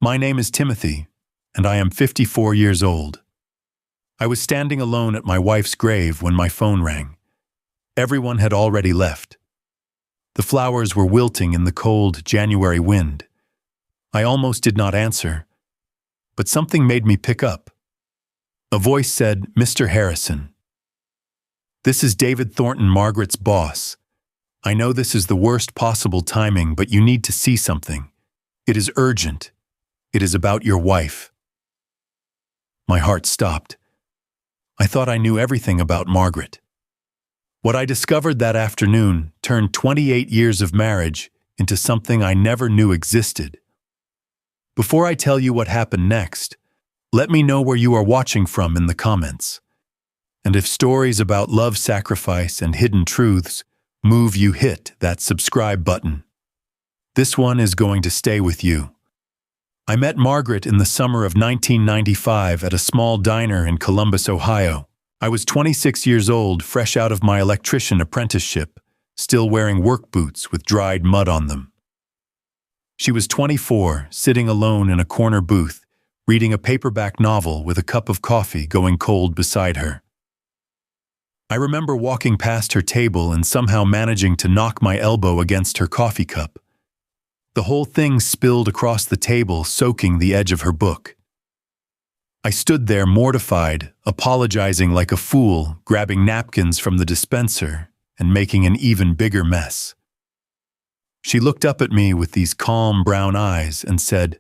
My name is Timothy, and I am 54 years old. I was standing alone at my wife's grave when my phone rang. Everyone had already left. The flowers were wilting in the cold January wind. I almost did not answer, but something made me pick up. A voice said, "Mr. Harrison. This is David Thornton, Margaret's boss. I know this is the worst possible timing, but you need to see something. It is urgent. It is about your wife." My heart stopped. I thought I knew everything about Margaret. What I discovered that afternoon turned 28 years of marriage into something I never knew existed. Before I tell you what happened next, let me know where you are watching from in the comments. And if stories about love sacrifice and hidden truths move you, hit that subscribe button. This one is going to stay with you. I met Margaret in the summer of 1995 at a small diner in Columbus, Ohio. I was 26 years old, fresh out of my electrician apprenticeship, still wearing work boots with dried mud on them. She was 24, sitting alone in a corner booth, reading a paperback novel with a cup of coffee going cold beside her. I remember walking past her table and somehow managing to knock my elbow against her coffee cup. The whole thing spilled across the table, soaking the edge of her book. I stood there mortified, apologizing like a fool, grabbing napkins from the dispenser and making an even bigger mess. She looked up at me with these calm brown eyes and said,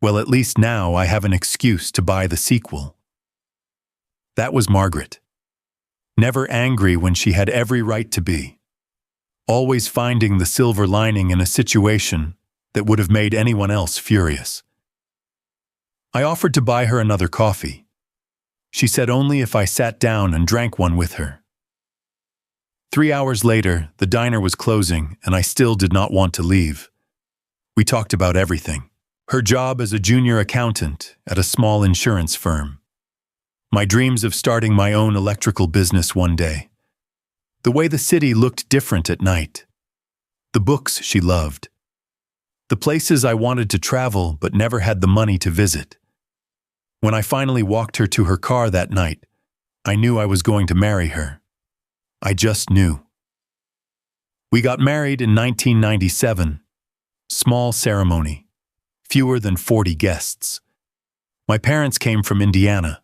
"Well, at least now I have an excuse to buy the sequel." That was Margaret. Never angry when she had every right to be. Always finding the silver lining in a situation that would have made anyone else furious. I offered to buy her another coffee. She said only if I sat down and drank one with her. 3 hours later, the diner was closing, and I still did not want to leave. We talked about everything. Her job as a junior accountant at a small insurance firm. My dreams of starting my own electrical business one day. The way the city looked different at night. The books she loved. The places I wanted to travel but never had the money to visit. When I finally walked her to her car that night, I knew I was going to marry her. I just knew. We got married in 1997. Small ceremony. Fewer than 40 guests. My parents came from Indiana.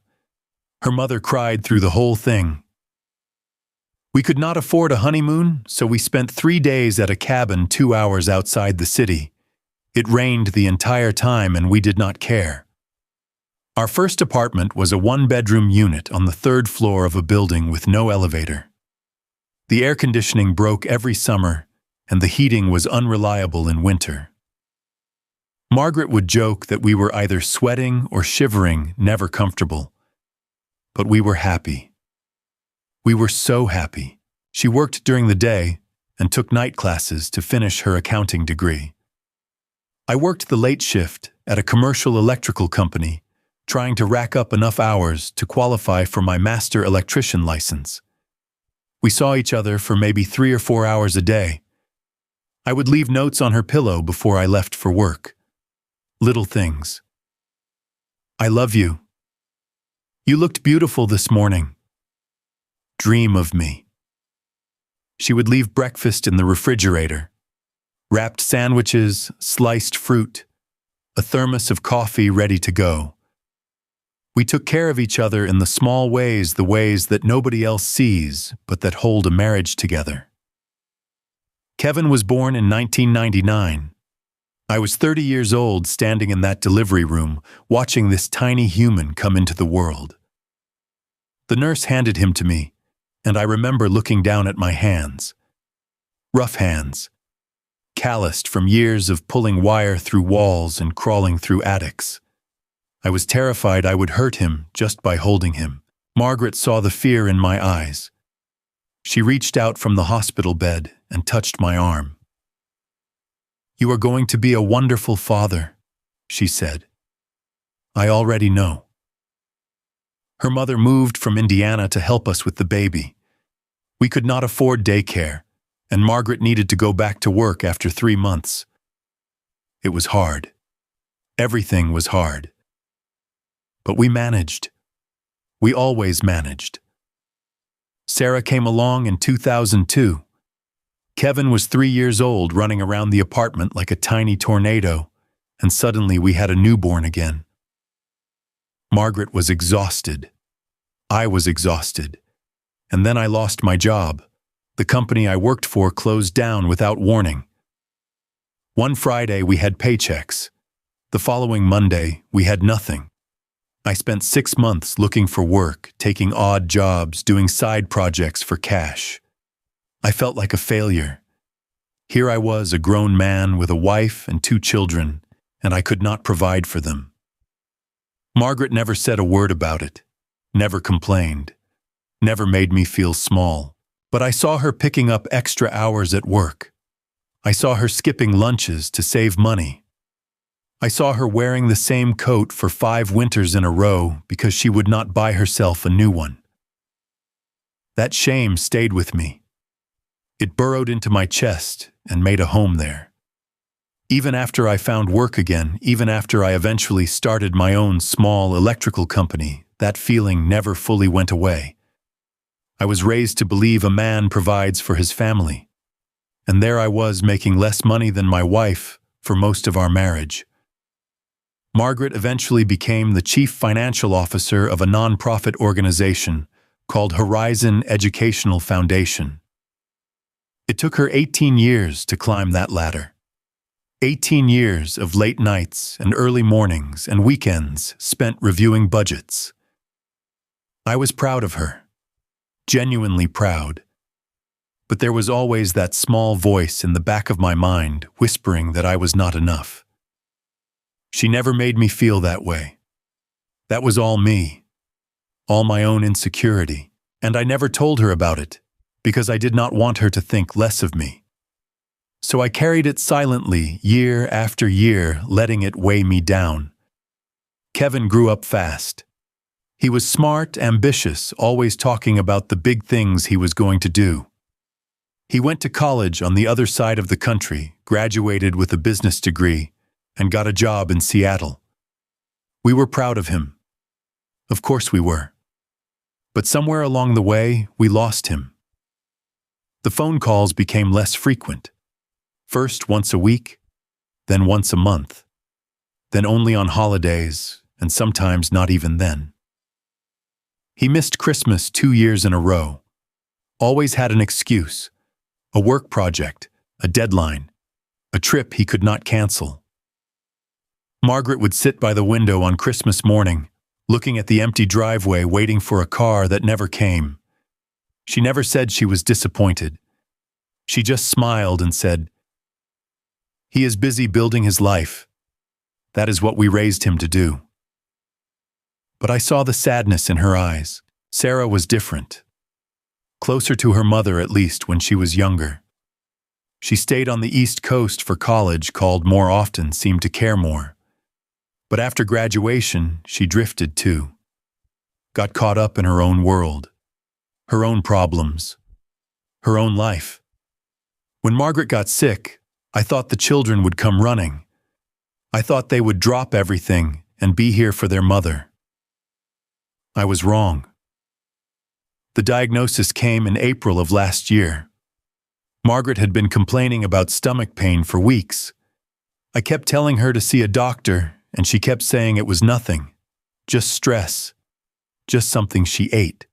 Her mother cried through the whole thing. We could not afford a honeymoon, so we spent 3 days at a cabin 2 hours outside the city. It rained the entire time and we did not care. Our first apartment was a 1-bedroom unit on the 3rd floor of a building with no elevator. The air conditioning broke every summer, and the heating was unreliable in winter. Margaret would joke that we were either sweating or shivering, never comfortable. But we were happy. We were so happy. She worked during the day and took night classes to finish her accounting degree. I worked the late shift at a commercial electrical company, trying to rack up enough hours to qualify for my master electrician license. We saw each other for maybe 3 or 4 hours a day. I would leave notes on her pillow before I left for work. Little things. "I love you. You looked beautiful this morning. Dream of me." She would leave breakfast in the refrigerator. Wrapped sandwiches, sliced fruit, a thermos of coffee ready to go. We took care of each other in the small ways, the ways that nobody else sees, but that hold a marriage together. Kevin was born in 1999. I was 30 years old, standing in that delivery room, watching this tiny human come into the world. The nurse handed him to me, and I remember looking down at my hands. Rough hands. Calloused from years of pulling wire through walls and crawling through attics. I was terrified I would hurt him just by holding him. Margaret saw the fear in my eyes. She reached out from the hospital bed and touched my arm. "You are going to be a wonderful father," she said. "I already know." Her mother moved from Indiana to help us with the baby. We could not afford daycare, and Margaret needed to go back to work after 3 months. It was hard. Everything was hard. But we managed. We always managed. Sarah came along in 2002. Kevin was 3 years old, running around the apartment like a tiny tornado, and suddenly we had a newborn again. Margaret was exhausted. I was exhausted. And then I lost my job. The company I worked for closed down without warning. One Friday we had paychecks. The following Monday we had nothing. I spent 6 months looking for work, taking odd jobs, doing side projects for cash. I felt like a failure. Here I was, a grown man with a wife and 2 children, and I could not provide for them. Margaret never said a word about it, never complained, never made me feel small. But I saw her picking up extra hours at work. I saw her skipping lunches to save money. I saw her wearing the same coat for 5 winters in a row because she would not buy herself a new one. That shame stayed with me. It burrowed into my chest and made a home there. Even after I found work again, even after I eventually started my own small electrical company, that feeling never fully went away. I was raised to believe a man provides for his family. And there I was making less money than my wife for most of our marriage. Margaret eventually became the chief financial officer of a nonprofit organization called Horizon Educational Foundation. It took her 18 years to climb that ladder. 18 years of late nights and early mornings and weekends spent reviewing budgets. I was proud of her, genuinely proud. But there was always that small voice in the back of my mind whispering that I was not enough. She never made me feel that way. That was all me, all my own insecurity, and I never told her about it because I did not want her to think less of me. So I carried it silently year after year, letting it weigh me down. Kevin grew up fast. He was smart, ambitious, always talking about the big things he was going to do. He went to college on the other side of the country, graduated with a business degree, and got a job in Seattle. We were proud of him. Of course we were. But somewhere along the way, we lost him. The phone calls became less frequent. First once a week, then once a month, then only on holidays, and sometimes not even then. He missed Christmas 2 years in a row. Always had an excuse, a work project, a deadline, a trip he could not cancel. Margaret would sit by the window on Christmas morning, looking at the empty driveway, waiting for a car that never came. She never said she was disappointed. She just smiled and said, "He is busy building his life. That is what we raised him to do." But I saw the sadness in her eyes. Sarah was different. Closer to her mother, at least, when she was younger. She stayed on the East Coast for college, called more often, seemed to care more. But after graduation, she drifted too. Got caught up in her own world, her own problems, her own life. When Margaret got sick, I thought the children would come running. I thought they would drop everything and be here for their mother. I was wrong. The diagnosis came in April of last year. Margaret had been complaining about stomach pain for weeks. I kept telling her to see a doctor, and she kept saying it was nothing, just stress, just something she ate.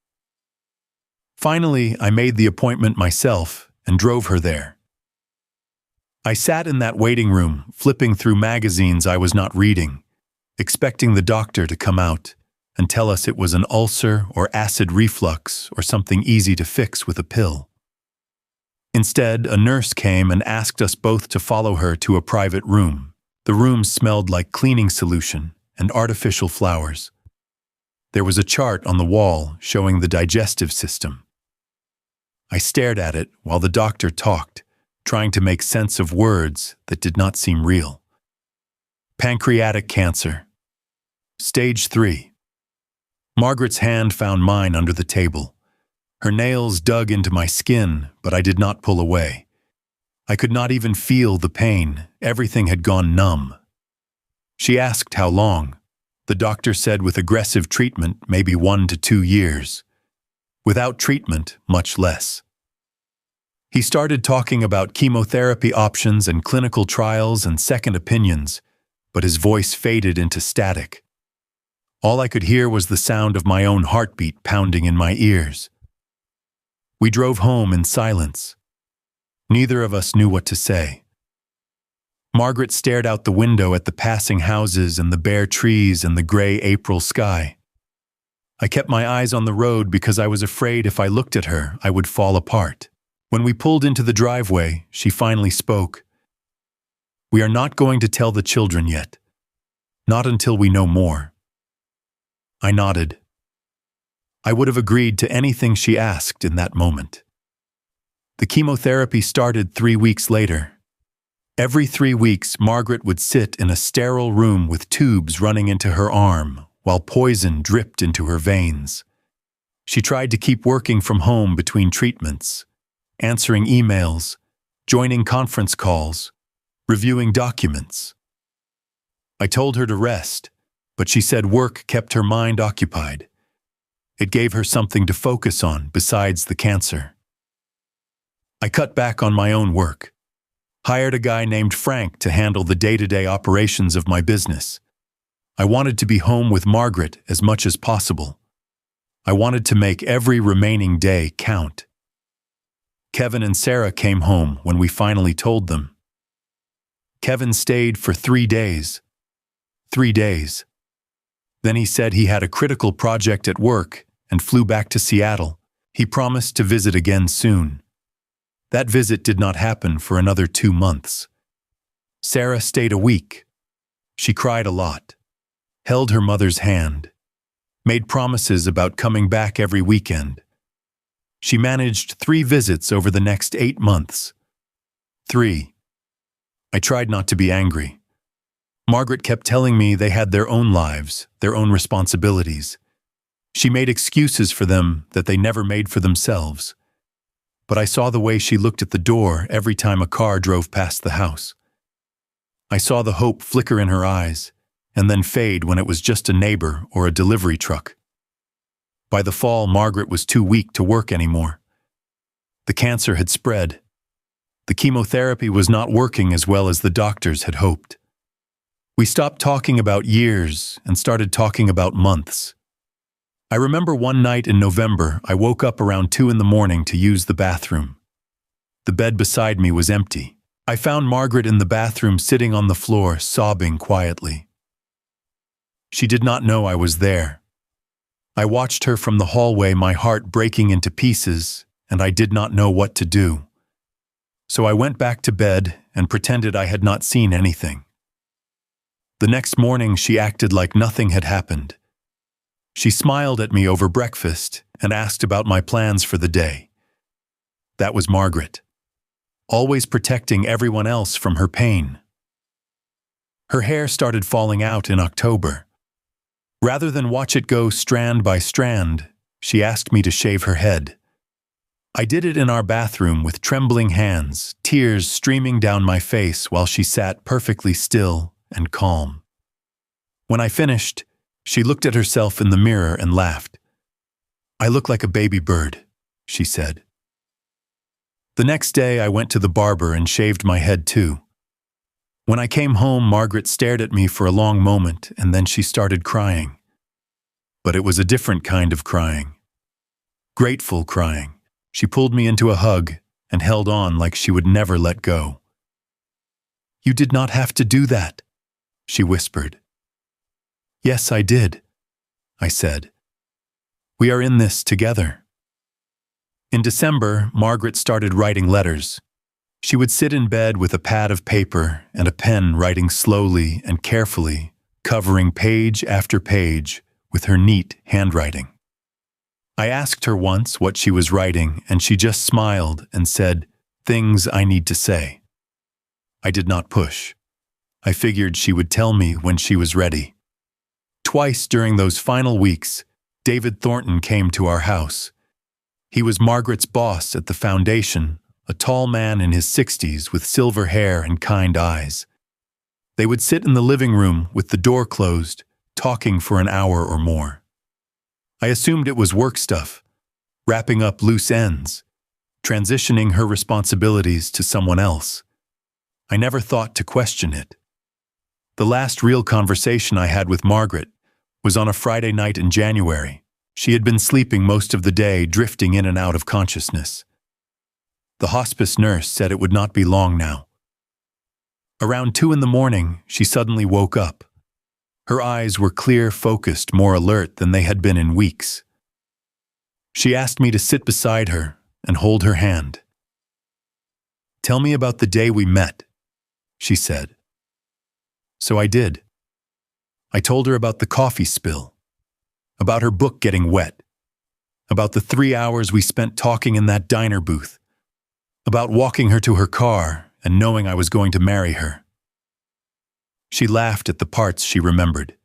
Finally, I made the appointment myself and drove her there. I sat in that waiting room, flipping through magazines I was not reading, expecting the doctor to come out and tell us it was an ulcer or acid reflux or something easy to fix with a pill. Instead, a nurse came and asked us both to follow her to a private room. The room smelled like cleaning solution and artificial flowers. There was a chart on the wall showing the digestive system. I stared at it while the doctor talked, trying to make sense of words that did not seem real. Pancreatic cancer. Stage 3. Margaret's hand found mine under the table. Her nails dug into my skin, but I did not pull away. I could not even feel the pain. Everything had gone numb. She asked how long. The doctor said with aggressive treatment, maybe 1 to 2 years. Without treatment, much less. He started talking about chemotherapy options and clinical trials and second opinions, but his voice faded into static. All I could hear was the sound of my own heartbeat pounding in my ears. We drove home in silence. Neither of us knew what to say. Margaret stared out the window at the passing houses and the bare trees and the gray April sky. I kept my eyes on the road because I was afraid if I looked at her, I would fall apart. When we pulled into the driveway, she finally spoke. "We are not going to tell the children yet. Not until we know more." I nodded. I would have agreed to anything she asked in that moment. The chemotherapy started 3 weeks later. Every 3 weeks, Margaret would sit in a sterile room with tubes running into her arm, while poison dripped into her veins. She tried to keep working from home between treatments, answering emails, joining conference calls, reviewing documents. I told her to rest, but she said work kept her mind occupied. It gave her something to focus on besides the cancer. I cut back on my own work. Hired a guy named Frank to handle the day-to-day operations of my business. I wanted to be home with Margaret as much as possible. I wanted to make every remaining day count. Kevin and Sarah came home when we finally told them. Kevin stayed for 3 days. 3 days. Then he said he had a critical project at work and flew back to Seattle. He promised to visit again soon. That visit did not happen for another 2 months. Sarah stayed a week. She cried a lot, held her mother's hand, made promises about coming back every weekend. She managed 3 visits over the next 8 months. 3. I tried not to be angry. Margaret kept telling me they had their own lives, their own responsibilities. She made excuses for them that they never made for themselves. But I saw the way she looked at the door every time a car drove past the house. I saw the hope flicker in her eyes, and then fade when it was just a neighbor or a delivery truck. By the fall, Margaret was too weak to work anymore. The cancer had spread. The chemotherapy was not working as well as the doctors had hoped. We stopped talking about years and started talking about months. I remember one night in November, I woke up around 2 a.m. to use the bathroom. The bed beside me was empty. I found Margaret in the bathroom sitting on the floor, sobbing quietly. She did not know I was there. I watched her from the hallway, my heart breaking into pieces, and I did not know what to do. So I went back to bed and pretended I had not seen anything. The next morning, she acted like nothing had happened. She smiled at me over breakfast and asked about my plans for the day. That was Margaret, always protecting everyone else from her pain. Her hair started falling out in October. Rather than watch it go strand by strand, she asked me to shave her head. I did it in our bathroom with trembling hands, tears streaming down my face while she sat perfectly still and calm. When I finished, she looked at herself in the mirror and laughed. "I look like a baby bird," she said. The next day, I went to the barber and shaved my head too. When I came home, Margaret stared at me for a long moment, and then she started crying. But it was a different kind of crying. Grateful crying. She pulled me into a hug and held on like she would never let go. "You did not have to do that," she whispered. "Yes, I did," I said. "We are in this together." In December, Margaret started writing letters. She would sit in bed with a pad of paper and a pen, writing slowly and carefully, covering page after page with her neat handwriting. I asked her once what she was writing, and she just smiled and said, "Things I need to say." I did not push. I figured she would tell me when she was ready. Twice during those final weeks, David Thornton came to our house. He was Margaret's boss at the foundation, a tall man in his 60s with silver hair and kind eyes. They would sit in the living room with the door closed, talking for an hour or more. I assumed it was work stuff, wrapping up loose ends, transitioning her responsibilities to someone else. I never thought to question it. The last real conversation I had with Margaret was on a Friday night in January. She had been sleeping most of the day, drifting in and out of consciousness. The hospice nurse said it would not be long now. Around 2 a.m, she suddenly woke up. Her eyes were clear, focused, more alert than they had been in weeks. She asked me to sit beside her and hold her hand. "Tell me about the day we met," she said. So I did. I told her about the coffee spill, about her book getting wet, about the 3 hours we spent talking in that diner booth, about walking her to her car and knowing I was going to marry her. She laughed at the parts she remembered,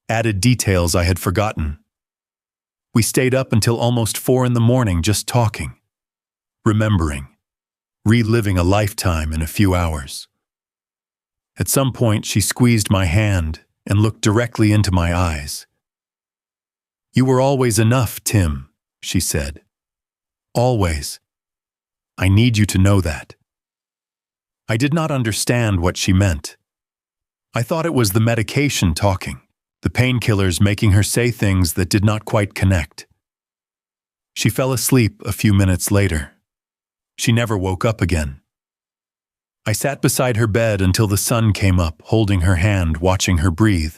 added details I had forgotten. We stayed up until almost 4 a.m. just talking, remembering, reliving a lifetime in a few hours. At some point, she squeezed my hand and looked directly into my eyes. "You were always enough, Tim," she said. "Always. I need you to know that." I did not understand what she meant. I thought it was the medication talking, the painkillers making her say things that did not quite connect. She fell asleep a few minutes later. She never woke up again. I sat beside her bed until the sun came up, holding her hand, watching her breathe.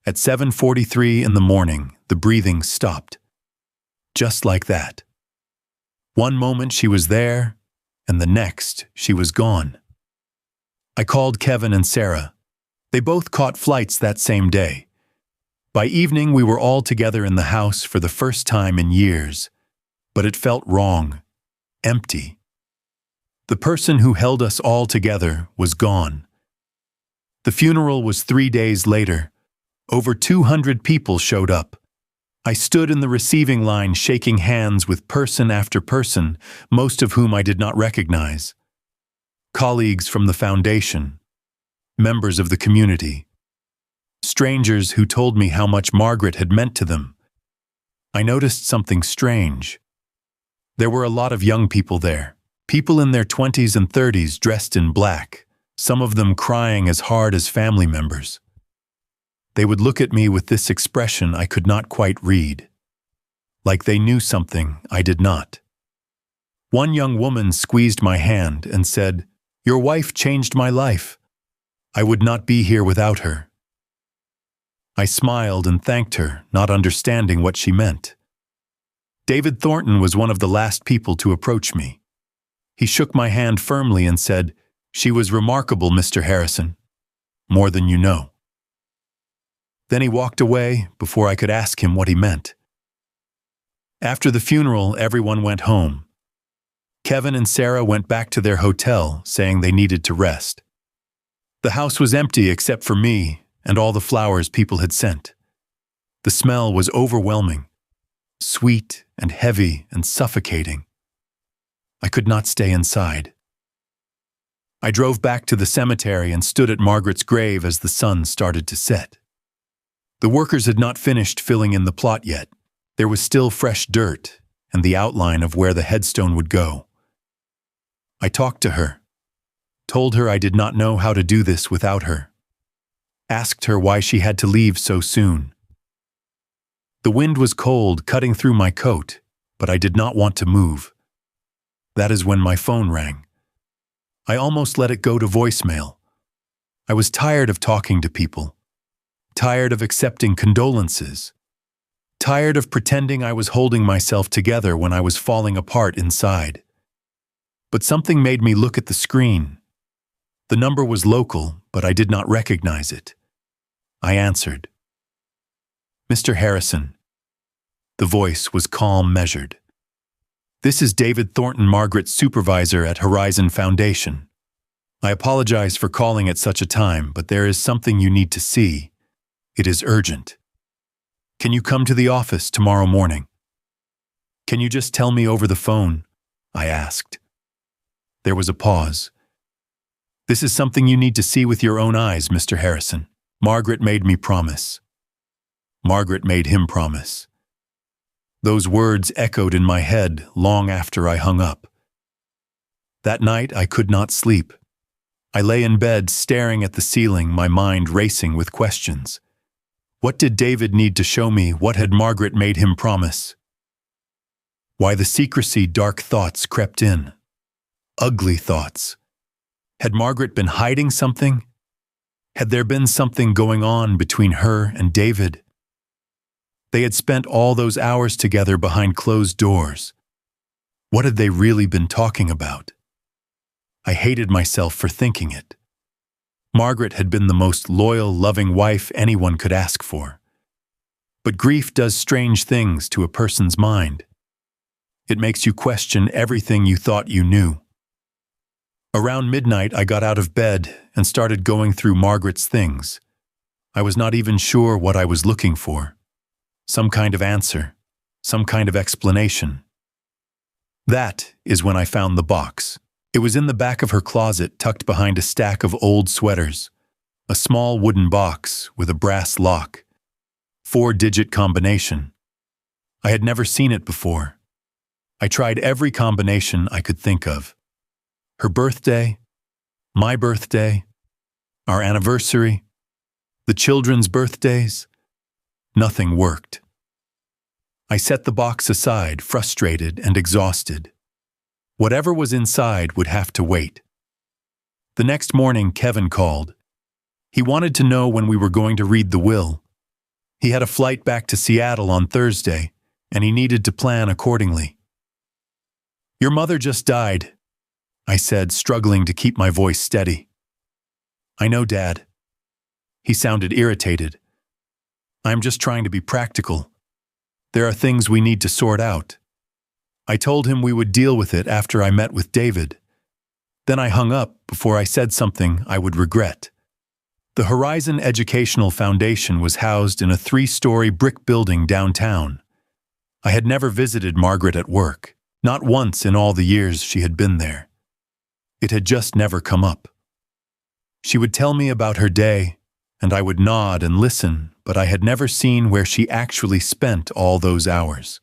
At 7:43 a.m, the breathing stopped. Just like that. One moment she was there, and the next she was gone. I called Kevin and Sarah. They both caught flights that same day. By evening, we were all together in the house for the first time in years, but it felt wrong, empty. The person who held us all together was gone. The funeral was 3 days later. Over 200 people showed up. I stood in the receiving line shaking hands with person after person, most of whom I did not recognize. Colleagues from the foundation, members of the community, strangers who told me how much Margaret had meant to them. I noticed something strange. There were a lot of young people there, people in their 20s and 30s dressed in black, some of them crying as hard as family members. They would look at me with this expression I could not quite read, like they knew something I did not. One young woman squeezed my hand and said, "Your wife changed my life. I would not be here without her." I smiled and thanked her, not understanding what she meant. David Thornton was one of the last people to approach me. He shook my hand firmly and said, "She was remarkable, Mr. Harrison. More than you know." Then he walked away before I could ask him what he meant. After the funeral, everyone went home. Kevin and Sarah went back to their hotel, saying they needed to rest. The house was empty except for me and all the flowers people had sent. The smell was overwhelming, sweet and heavy and suffocating. I could not stay inside. I drove back to the cemetery and stood at Margaret's grave as the sun started to set. The workers had not finished filling in the plot yet. There was still fresh dirt and the outline of where the headstone would go. I talked to her, told her I did not know how to do this without her, asked her why she had to leave so soon. The wind was cold, cutting through my coat, but I did not want to move. That is when my phone rang. I almost let it go to voicemail. I was tired of talking to people. Tired of accepting condolences, tired of pretending I was holding myself together when I was falling apart inside. But something made me look at the screen. The number was local, but I did not recognize it. I answered. "Mr. Harrison." The voice was calm, measured. "This is David Thornton, Margaret's supervisor at Horizon Foundation. I apologize for calling at such a time, but there is something you need to see. It is urgent. Can you come to the office tomorrow morning?" "Can you just tell me over the phone?" I asked. There was a pause. This is something you need to see with your own eyes, Mr. Harrison. Margaret made me promise. Margaret made him promise. Those words echoed in my head long after I hung up. That night I could not sleep. I lay in bed staring at the ceiling, my mind racing with questions. What did David need to show me? What had Margaret made him promise? Why the secrecy? Dark thoughts crept in. Ugly thoughts. Had Margaret been hiding something? Had there been something going on between her and David? They had spent all those hours together behind closed doors. What had they really been talking about? I hated myself for thinking it. Margaret had been the most loyal, loving wife anyone could ask for. But grief does strange things to a person's mind. It makes you question everything you thought you knew. Around midnight, I got out of bed and started going through Margaret's things. I was not even sure what I was looking for. Some kind of answer, some kind of explanation. That is when I found the box. It was in the back of her closet, tucked behind a stack of old sweaters. A small wooden box with a brass lock. 4-digit combination. I had never seen it before. I tried every combination I could think of. Her birthday, my birthday, our anniversary, the children's birthdays. Nothing worked. I set the box aside, frustrated and exhausted. Whatever was inside would have to wait. The next morning, Kevin called. He wanted to know when we were going to read the will. He had a flight back to Seattle on Thursday, and he needed to plan accordingly. "Your mother just died," I said, struggling to keep my voice steady. "I know, Dad." He sounded irritated. "I'm just trying to be practical. There are things we need to sort out." I told him we would deal with it after I met with David. Then I hung up before I said something I would regret. The Horizon Educational Foundation was housed in a 3-story brick building downtown. I had never visited Margaret at work, not once in all the years she had been there. It had just never come up. She would tell me about her day, and I would nod and listen, but I had never seen where she actually spent all those hours.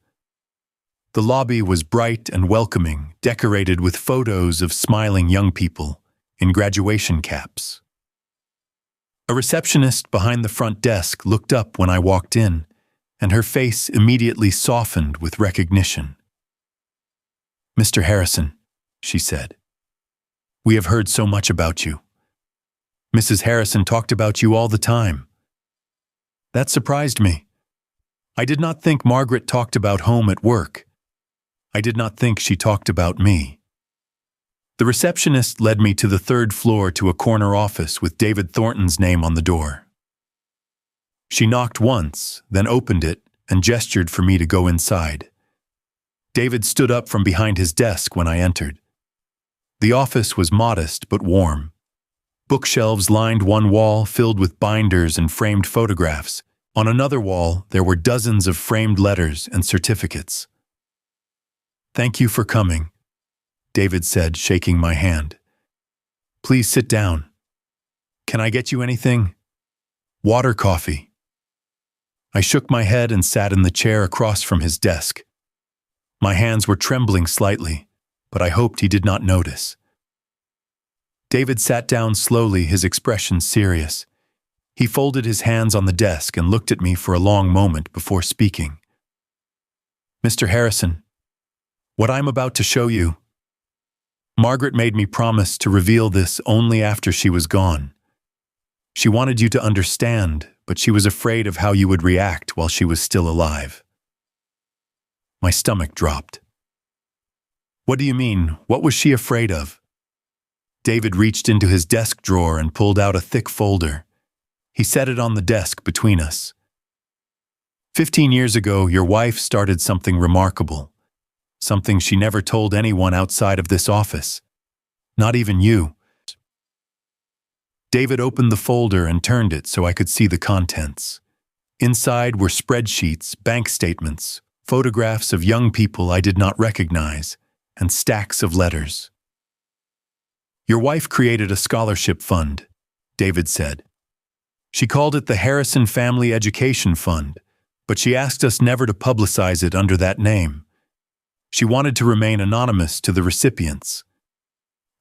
The lobby was bright and welcoming, decorated with photos of smiling young people in graduation caps. A receptionist behind the front desk looked up when I walked in, and her face immediately softened with recognition. "Mr. Harrison," she said, "we have heard so much about you. Mrs. Harrison talked about you all the time." That surprised me. I did not think Margaret talked about home at work. I did not think she talked about me. The receptionist led me to the 3rd floor to a corner office with David Thornton's name on the door. She knocked once, then opened it and gestured for me to go inside. David stood up from behind his desk when I entered. The office was modest but warm. Bookshelves lined one wall filled with binders and framed photographs. On another wall, there were dozens of framed letters and certificates. "Thank you for coming," David said, shaking my hand. "Please sit down. Can I get you anything? Water, coffee?" I shook my head and sat in the chair across from his desk. My hands were trembling slightly, but I hoped he did not notice. David sat down slowly, his expression serious. He folded his hands on the desk and looked at me for a long moment before speaking. "Mr. Harrison, what I'm about to show you, Margaret made me promise to reveal this only after she was gone. She wanted you to understand, but she was afraid of how you would react while she was still alive." My stomach dropped. "What do you mean? What was she afraid of?" David reached into his desk drawer and pulled out a thick folder. He set it on the desk between us. 15 years ago, your wife started something remarkable. Something she never told anyone outside of this office. Not even you." David opened the folder and turned it so I could see the contents. Inside were spreadsheets, bank statements, photographs of young people I did not recognize, and stacks of letters. Your wife created a scholarship fund, David said. She called it the Harrison Family Education Fund, but she asked us never to publicize it under that name. She wanted to remain anonymous to the recipients.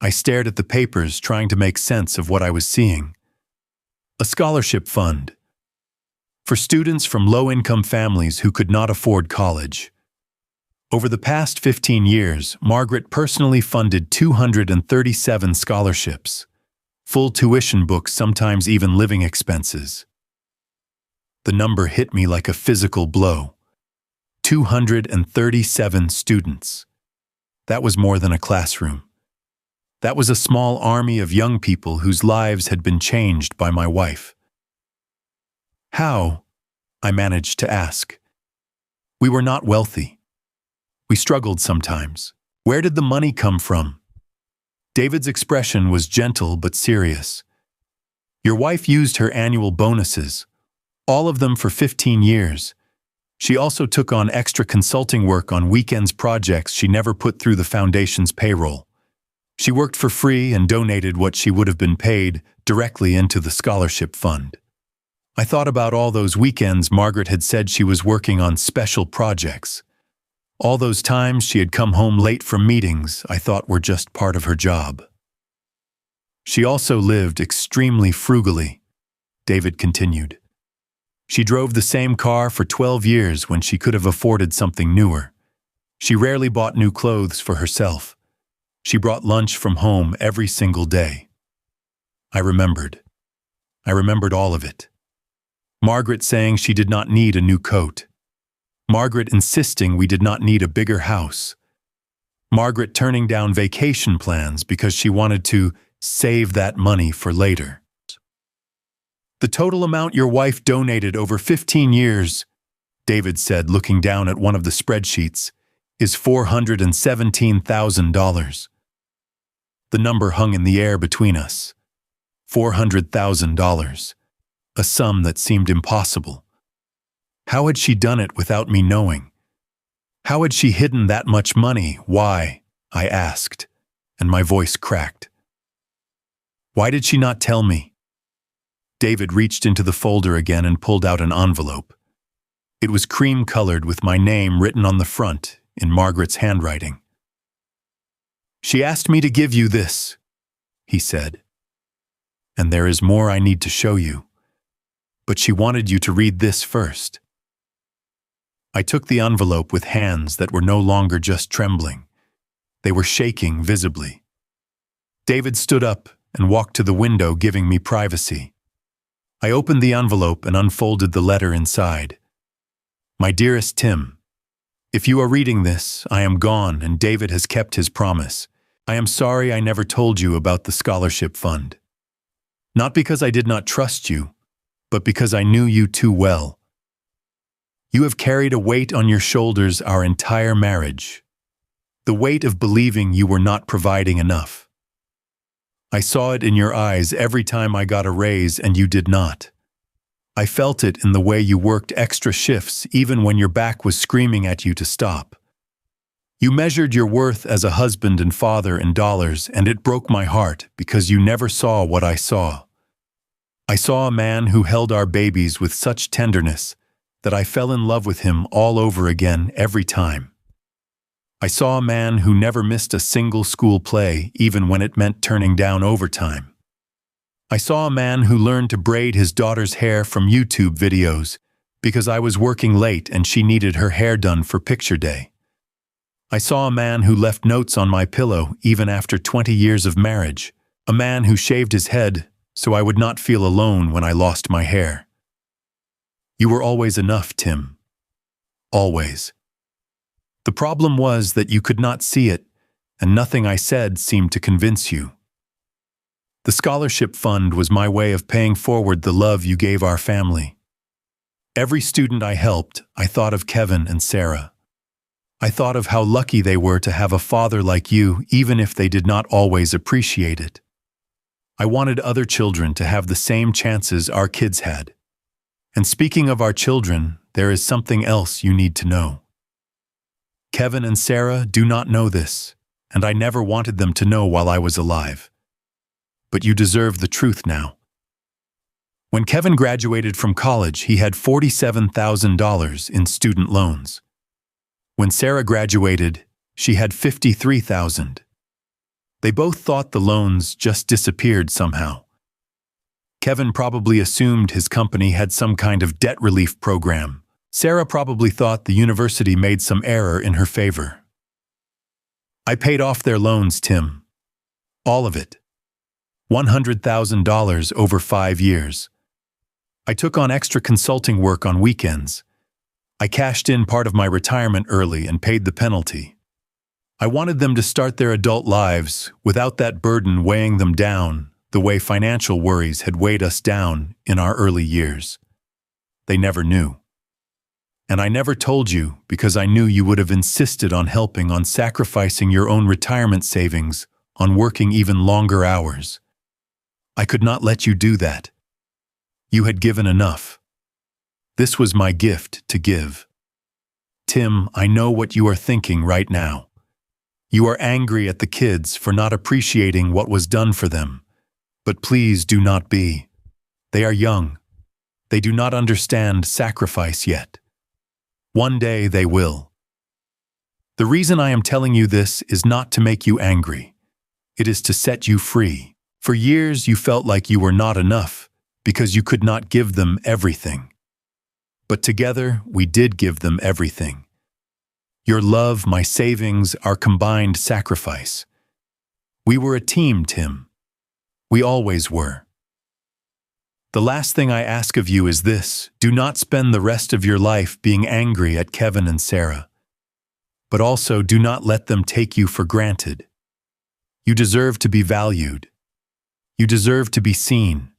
I stared at the papers, trying to make sense of what I was seeing. A scholarship fund for students from low-income families who could not afford college. Over the past 15 years, Margaret personally funded 237 scholarships, full tuition books, sometimes even living expenses. The number hit me like a physical blow. 237 students. That was more than a classroom. That was a small army of young people whose lives had been changed by my wife. How? I managed to ask. We were not wealthy. We struggled sometimes. Where did the money come from? David's expression was gentle but serious. Your wife used her annual bonuses, all of them for 15 years. She also took on extra consulting work on weekends, projects she never put through the foundation's payroll. She worked for free and donated what she would have been paid directly into the scholarship fund. I thought about all those weekends Margaret had said she was working on special projects. All those times she had come home late from meetings I thought were just part of her job. She also lived extremely frugally, David continued. She drove the same car for 12 years when she could have afforded something newer. She rarely bought new clothes for herself. She brought lunch from home every single day. I remembered all of it. Margaret saying she did not need a new coat. Margaret insisting we did not need a bigger house. Margaret turning down vacation plans because she wanted to save that money for later. The total amount your wife donated over 15 years, David said, looking down at one of the spreadsheets, is $417,000. The number hung in the air between us. $400,000. A sum that seemed impossible. How had she done it without me knowing? How had she hidden that much money? Why? I asked, and my voice cracked. Why did she not tell me? David reached into the folder again and pulled out an envelope. It was cream-colored with my name written on the front in Margaret's handwriting. She asked me to give you this, he said. And there is more I need to show you. But she wanted you to read this first. I took the envelope with hands that were no longer just trembling. They were shaking visibly. David stood up and walked to the window, giving me privacy. I opened the envelope and unfolded the letter inside. My dearest Tim, if you are reading this, I am gone and David has kept his promise. I am sorry I never told you about the scholarship fund. Not because I did not trust you, but because I knew you too well. You have carried a weight on your shoulders our entire marriage. The weight of believing you were not providing enough. I saw it in your eyes every time I got a raise and you did not. I felt it in the way you worked extra shifts even when your back was screaming at you to stop. You measured your worth as a husband and father in dollars, and it broke my heart because you never saw what I saw. I saw a man who held our babies with such tenderness that I fell in love with him all over again every time. I saw a man who never missed a single school play, even when it meant turning down overtime. I saw a man who learned to braid his daughter's hair from YouTube videos because I was working late and she needed her hair done for picture day. I saw a man who left notes on my pillow even after 20 years of marriage, a man who shaved his head so I would not feel alone when I lost my hair. You were always enough, Tim. Always. The problem was that you could not see it, and nothing I said seemed to convince you. The scholarship fund was my way of paying forward the love you gave our family. Every student I helped, I thought of Kevin and Sarah. I thought of how lucky they were to have a father like you, even if they did not always appreciate it. I wanted other children to have the same chances our kids had. And speaking of our children, there is something else you need to know. Kevin and Sarah do not know this, and I never wanted them to know while I was alive. but you deserve the truth now. When Kevin graduated from college, he had $47,000 in student loans. When Sarah graduated, she had $53,000. They both thought the loans just disappeared somehow. Kevin probably assumed his company had some kind of debt relief program. Sarah probably thought the university made some error in her favor. I paid off their loans, Tim. All of it. $100,000 over 5 years. I took on extra consulting work on weekends. I cashed in part of my retirement early and paid the penalty. I wanted them to start their adult lives without that burden weighing them down the way financial worries had weighed us down in our early years. They never knew. And I never told you because I knew you would have insisted on helping, on sacrificing your own retirement savings, on working even longer hours. I could not let you do that. You had given enough. This was my gift to give. Tim, I know what you are thinking right now. You are angry at the kids for not appreciating what was done for them. But please do not be. They are young. They do not understand sacrifice yet. One day they will. The reason I am telling you this is not to make you angry. It is to set you free. For years you felt like you were not enough because you could not give them everything. But together we did give them everything. Your love, my savings, our combined sacrifice. We were a team, Tim. We always were. The last thing I ask of you is this: do not spend the rest of your life being angry at Kevin and Sarah. But also do not let them take you for granted. You deserve to be valued. You deserve to be seen.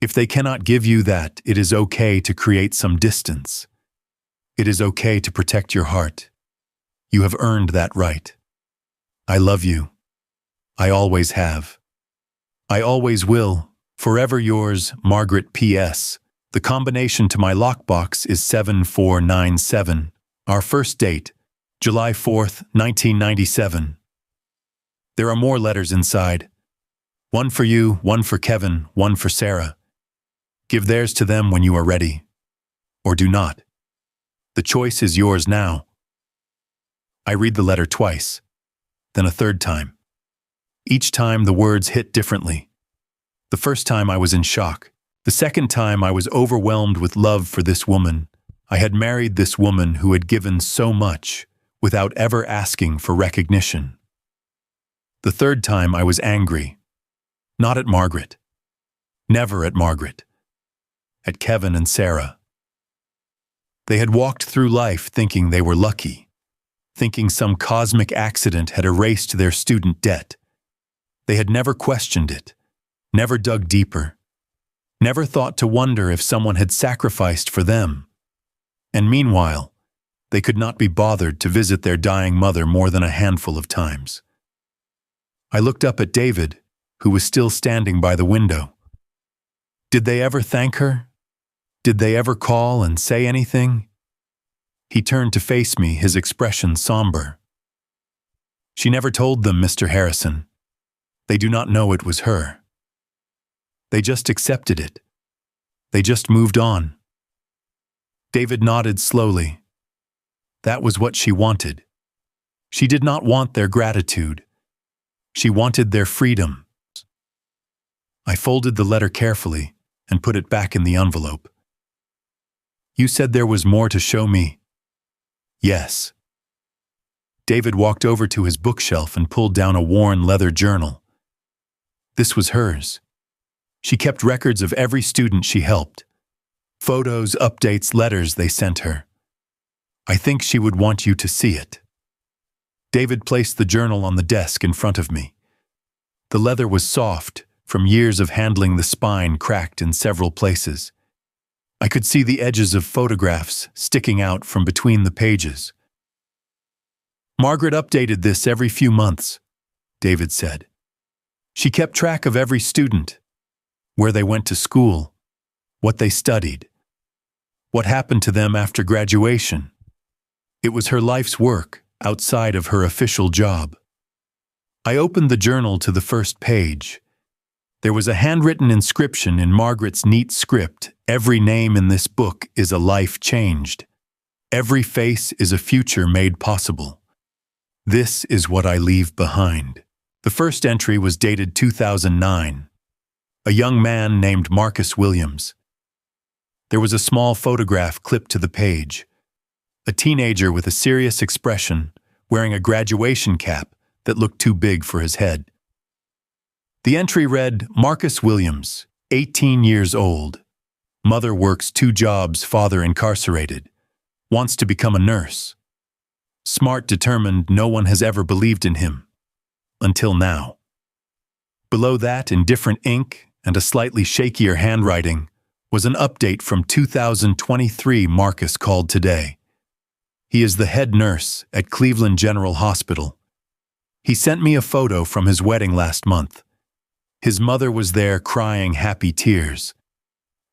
If they cannot give you that, it is okay to create some distance. It is okay to protect your heart. You have earned that right. I love you. I always have. I always will. Forever yours, Margaret. P.S. The combination to my lockbox is 7497. Our first date, July 4th, 1997. There are more letters inside. One for you, one for Kevin, one for Sarah. Give theirs to them when you are ready. Or do not. The choice is yours now. I read the letter twice, then a third time. Each time the words hit differently. The first time I was in shock. The second time I was overwhelmed with love for this woman. I had married this woman who had given so much without ever asking for recognition. The third time I was angry. Not at Margaret. Never at Margaret. At Kevin and Sarah. They had walked through life thinking they were lucky, thinking some cosmic accident had erased their student debt. They had never questioned it, never dug deeper, never thought to wonder if someone had sacrificed for them. And meanwhile, they could not be bothered to visit their dying mother more than a handful of times. I looked up at David, who was still standing by the window. Did they ever thank her? Did they ever call and say anything? He turned to face me, his expression somber. She never told them, Mr. Harrison. They do not know it was her. They just accepted it. They just moved on. David nodded slowly. That was what she wanted. She did not want their gratitude. She wanted their freedom. I folded the letter carefully and put it back in the envelope. You said there was more to show me. Yes. David walked over to his bookshelf and pulled down a worn leather journal. This was hers. She kept records of every student she helped. Photos, updates, letters they sent her. I think she would want you to see it. David placed the journal on the desk in front of me. The leather was soft, from years of handling, the spine cracked in several places. I could see the edges of photographs sticking out from between the pages. Margaret updated this every few months, David said. She kept track of every student, where they went to school, what they studied, what happened to them after graduation. It was her life's work outside of her official job. I opened the journal to the first page, There was a handwritten inscription in Margaret's neat script: "Every name in this book is a life changed. Every face is a future made possible. This is what I leave behind." The first entry was dated 2009. A young man named Marcus Williams. There was a small photograph clipped to the page. A teenager with a serious expression, wearing a graduation cap that looked too big for his head. The entry read, "Marcus Williams, 18 years old. Mother works 2 jobs, father incarcerated. Wants to become a nurse. Smart, determined, no one has ever believed in him. Until now." Below that, in different ink and a slightly shakier handwriting, was an update from 2023. Marcus called today. He is the head nurse at Cleveland General Hospital. He sent me a photo from his wedding last month. His mother was there crying happy tears.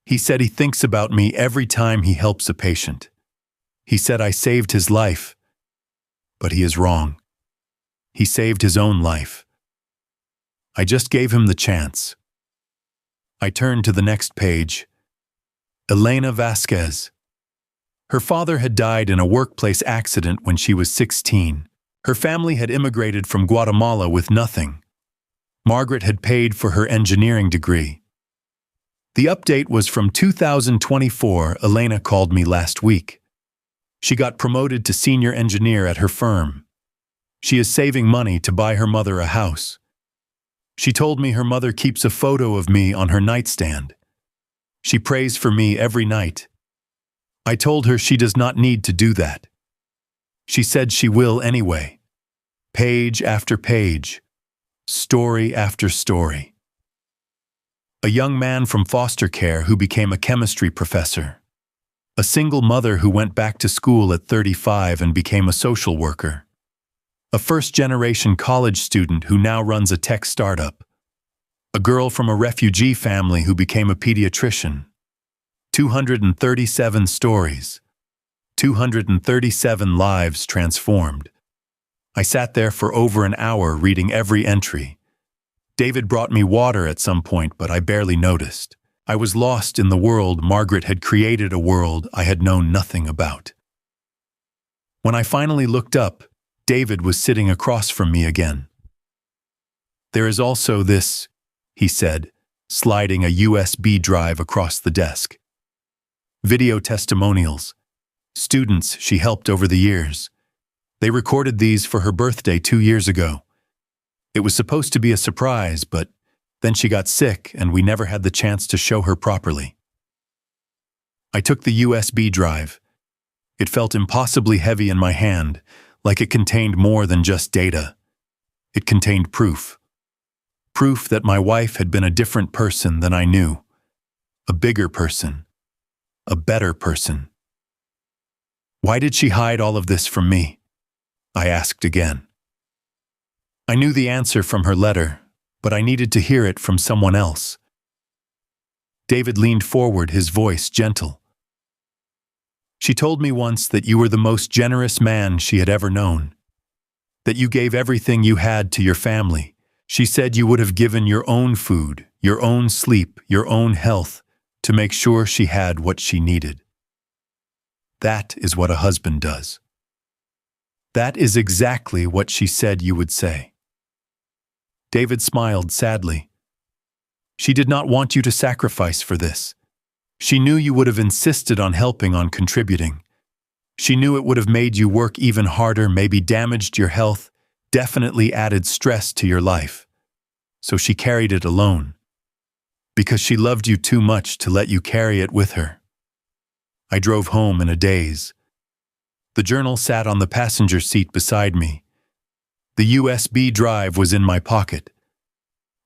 He said he thinks about me every time he helps a patient. He said I saved his life, but he is wrong. He saved his own life. I just gave him the chance. I turned to the next page. Elena Vasquez. Her father had died in a workplace accident when she was 16. Her family had immigrated from Guatemala with nothing. Margaret had paid for her engineering degree. The update was from 2024. Elena called me last week. She got promoted to senior engineer at her firm. She is saving money to buy her mother a house. She told me her mother keeps a photo of me on her nightstand. She prays for me every night. I told her she does not need to do that. She said she will anyway. Page after page. Story after story. A young man from foster care who became a chemistry professor. A single mother who went back to school at 35 and became a social worker. A first-generation college student who now runs a tech startup. A girl from a refugee family who became a pediatrician. 237 stories. 237 lives transformed. I sat there for over an hour reading every entry. David brought me water at some point, but I barely noticed. I was lost in the world. Margaret had created a world I had known nothing about. When I finally looked up, David was sitting across from me again. "There is also this," he said, sliding a USB drive across the desk. "Video testimonials. Students she helped over the years. They recorded these for her birthday 2 years ago. It was supposed to be a surprise, but then she got sick and we never had the chance to show her properly." I took the USB drive. It felt impossibly heavy in my hand, like it contained more than just data. It contained proof. Proof that my wife had been a different person than I knew. A bigger person. A better person. Why did she hide all of this from me? I asked again. I knew the answer from her letter, but I needed to hear it from someone else. David leaned forward, his voice gentle. "She told me once that you were the most generous man she had ever known. That you gave everything you had to your family. She said you would have given your own food, your own sleep, your own health, to make sure she had what she needed. That is what a husband does. That is exactly what she said you would say." David smiled sadly. "She did not want you to sacrifice for this. She knew you would have insisted on helping, on contributing. She knew it would have made you work even harder, maybe damaged your health, definitely added stress to your life. So she carried it alone. Because she loved you too much to let you carry it with her." I drove home in a daze. The journal sat on the passenger seat beside me. The USB drive was in my pocket.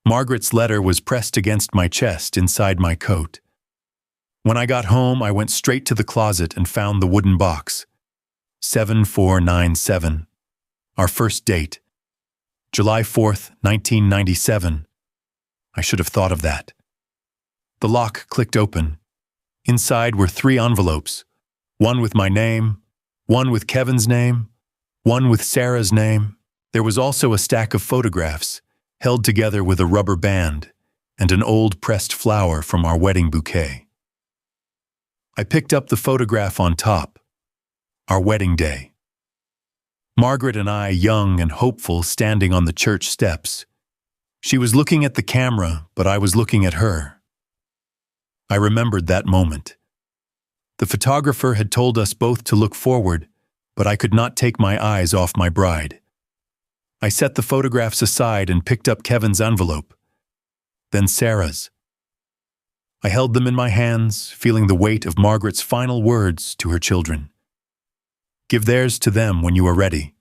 Margaret's letter was pressed against my chest inside my coat. When I got home, I went straight to the closet and found the wooden box. 7497. Our first date. July 4th, 1997. I should have thought of that. The lock clicked open. Inside were 3 envelopes. One with my name, one with Kevin's name, one with Sarah's name. There was also a stack of photographs, held together with a rubber band, and an old pressed flower from our wedding bouquet. I picked up the photograph on top, our wedding day. Margaret and I, young and hopeful, standing on the church steps. She was looking at the camera, but I was looking at her. I remembered that moment. The photographer had told us both to look forward, but I could not take my eyes off my bride. I set the photographs aside and picked up Kevin's envelope, then Sarah's. I held them in my hands, feeling the weight of Margaret's final words to her children. Give theirs to them when you are ready,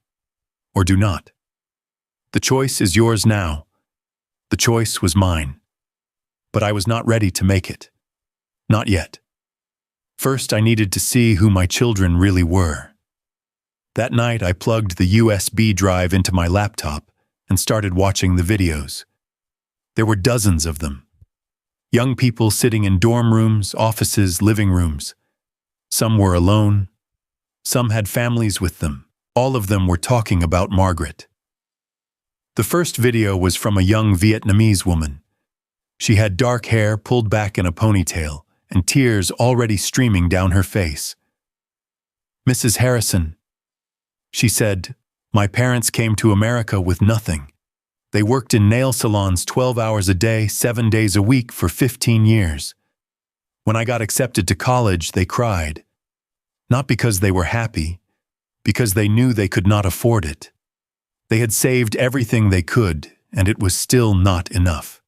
or do not. The choice is yours now. The choice was mine, but I was not ready to make it. Not yet. First, I needed to see who my children really were. That night, I plugged the USB drive into my laptop and started watching the videos. There were dozens of them. Young people sitting in dorm rooms, offices, living rooms. Some were alone. Some had families with them. All of them were talking about Margaret. The first video was from a young Vietnamese woman. She had dark hair pulled back in a ponytail and tears already streaming down her face. "Mrs. Harrison," she said, "my parents came to America with nothing. They worked in nail salons 12 hours a day, 7 days a week for 15 years. When I got accepted to college, they cried. Not because they were happy, because they knew they could not afford it. They had saved everything they could, and it was still not enough."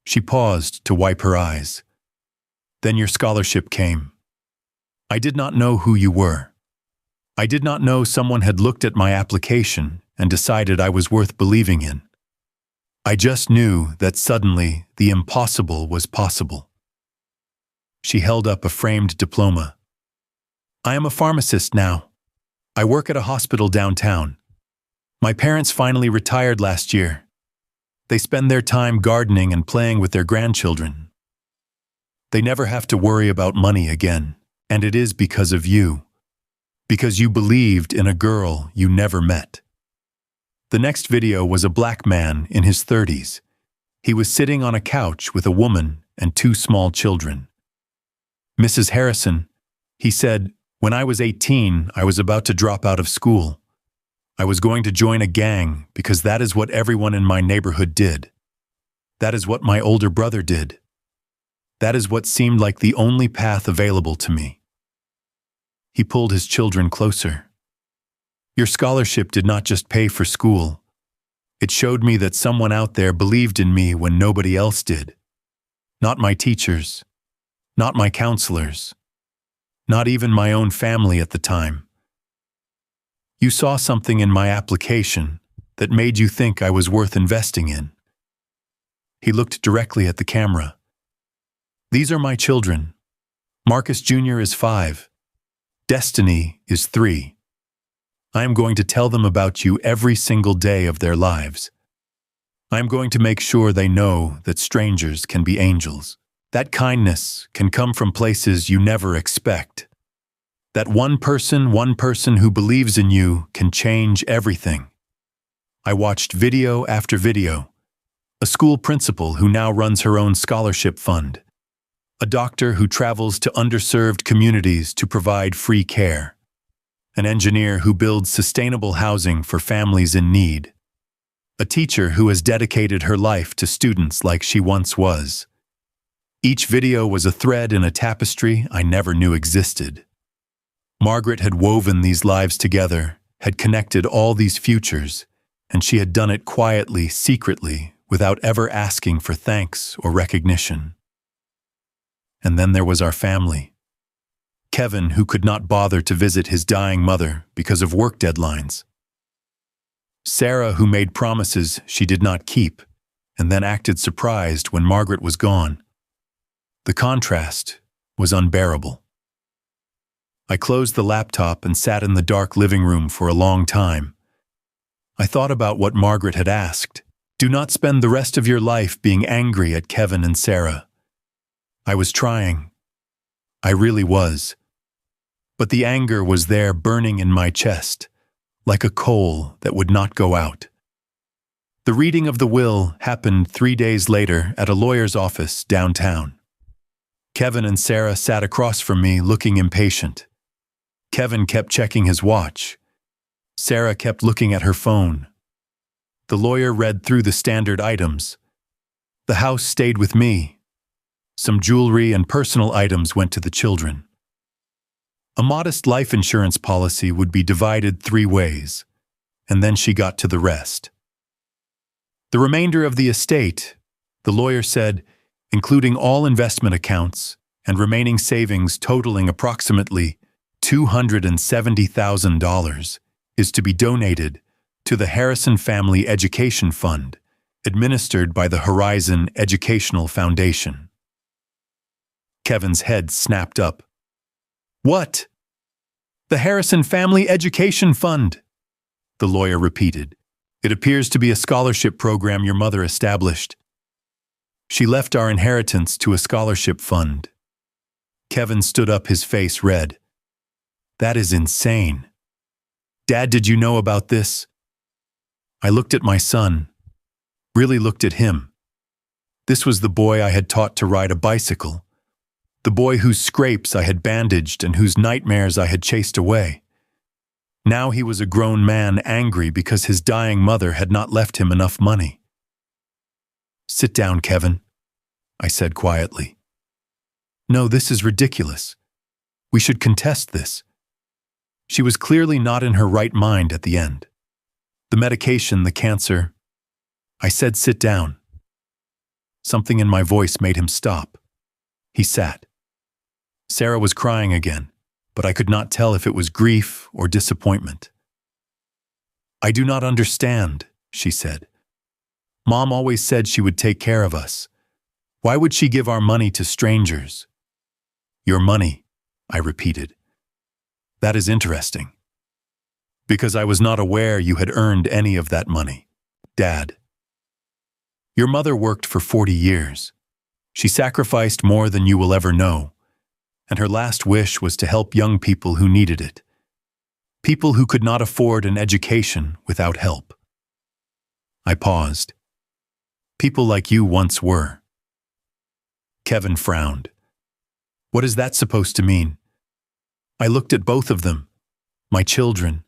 She paused to wipe her eyes. "Then your scholarship came. I did not know who you were. I did not know someone had looked at my application and decided I was worth believing in. I just knew that suddenly the impossible was possible." She held up a framed diploma. "I am a pharmacist now. I work at a hospital downtown. My parents finally retired last year. They spend their time gardening and playing with their grandchildren. They never have to worry about money again, and it is because of you. Because you believed in a girl you never met." The next video was a black man in his 30s. He was sitting on a couch with a woman and 2 small children. "Mrs. Harrison," he said, "when I was 18, I was about to drop out of school. I was going to join a gang because that is what everyone in my neighborhood did. That is what my older brother did. That is what seemed like the only path available to me." He pulled his children closer. "Your scholarship did not just pay for school. It showed me that someone out there believed in me when nobody else did. Not my teachers, not my counselors, not even my own family at the time. You saw something in my application that made you think I was worth investing in." He looked directly at the camera. "These are my children. Marcus Jr. is 5. Destiny is 3. I am going to tell them about you every single day of their lives. I am going to make sure they know that strangers can be angels. That kindness can come from places you never expect. That one person who believes in you can change everything." I watched video after video. A school principal who now runs her own scholarship fund. A doctor who travels to underserved communities to provide free care. An engineer who builds sustainable housing for families in need. A teacher who has dedicated her life to students like she once was. Each video was a thread in a tapestry I never knew existed. Margaret had woven these lives together, had connected all these futures, and she had done it quietly, secretly, without ever asking for thanks or recognition. And then there was our family. Kevin, who could not bother to visit his dying mother because of work deadlines. Sarah, who made promises she did not keep, and then acted surprised when Margaret was gone. The contrast was unbearable. I closed the laptop and sat in the dark living room for a long time. I thought about what Margaret had asked. Do not spend the rest of your life being angry at Kevin and Sarah. I was trying. I really was. But the anger was there burning in my chest, like a coal that would not go out. The reading of the will happened 3 days later at a lawyer's office downtown. Kevin and Sarah sat across from me looking impatient. Kevin kept checking his watch. Sarah kept looking at her phone. The lawyer read through the standard items. The house stayed with me. Some jewelry and personal items went to the children. A modest life insurance policy would be divided 3 ways, and then she got to the rest. The remainder of the estate, the lawyer said, including all investment accounts and remaining savings totaling approximately $270,000, is to be donated to the Harrison Family Education Fund, administered by the Horizon Educational Foundation. Kevin's head snapped up. What? The Harrison Family Education Fund, the lawyer repeated. It appears to be a scholarship program your mother established. She left our inheritance to a scholarship fund. Kevin stood up, his face red. That is insane. Dad, did you know about this? I looked at my son, really looked at him. This was the boy I had taught to ride a bicycle, the boy whose scrapes I had bandaged and whose nightmares I had chased away. Now he was a grown man, angry because his dying mother had not left him enough money. Sit down, Kevin, I said quietly. No, this is ridiculous. We should contest this. She was clearly not in her right mind at the end. The medication, the cancer. I said, sit down. Something in my voice made him stop. He sat. Sarah was crying again, but I could not tell if it was grief or disappointment. I do not understand, she said. Mom always said she would take care of us. Why would she give our money to strangers? Your money, I repeated. That is interesting. Because I was not aware you had earned any of that money, Dad. Your mother worked for 40 years. She sacrificed more than you will ever know, and her last wish was to help young people who needed it. People who could not afford an education without help. I paused. People like you once were. Kevin frowned. What is that supposed to mean? I looked at both of them, my children,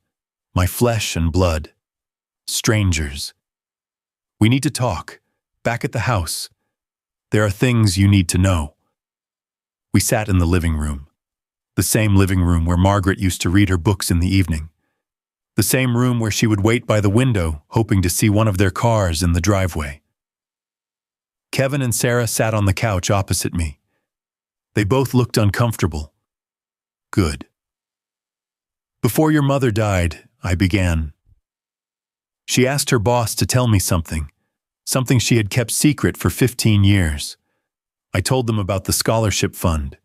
my flesh and blood, strangers. We need to talk, back at the house. There are things you need to know. We sat in the living room, the same living room where Margaret used to read her books in the evening, the same room where she would wait by the window, hoping to see one of their cars in the driveway. Kevin and Sarah sat on the couch opposite me. They both looked uncomfortable. Good. Before your mother died, I began. She asked her boss to tell me something she had kept secret for 15 years. I told them about the scholarship fund,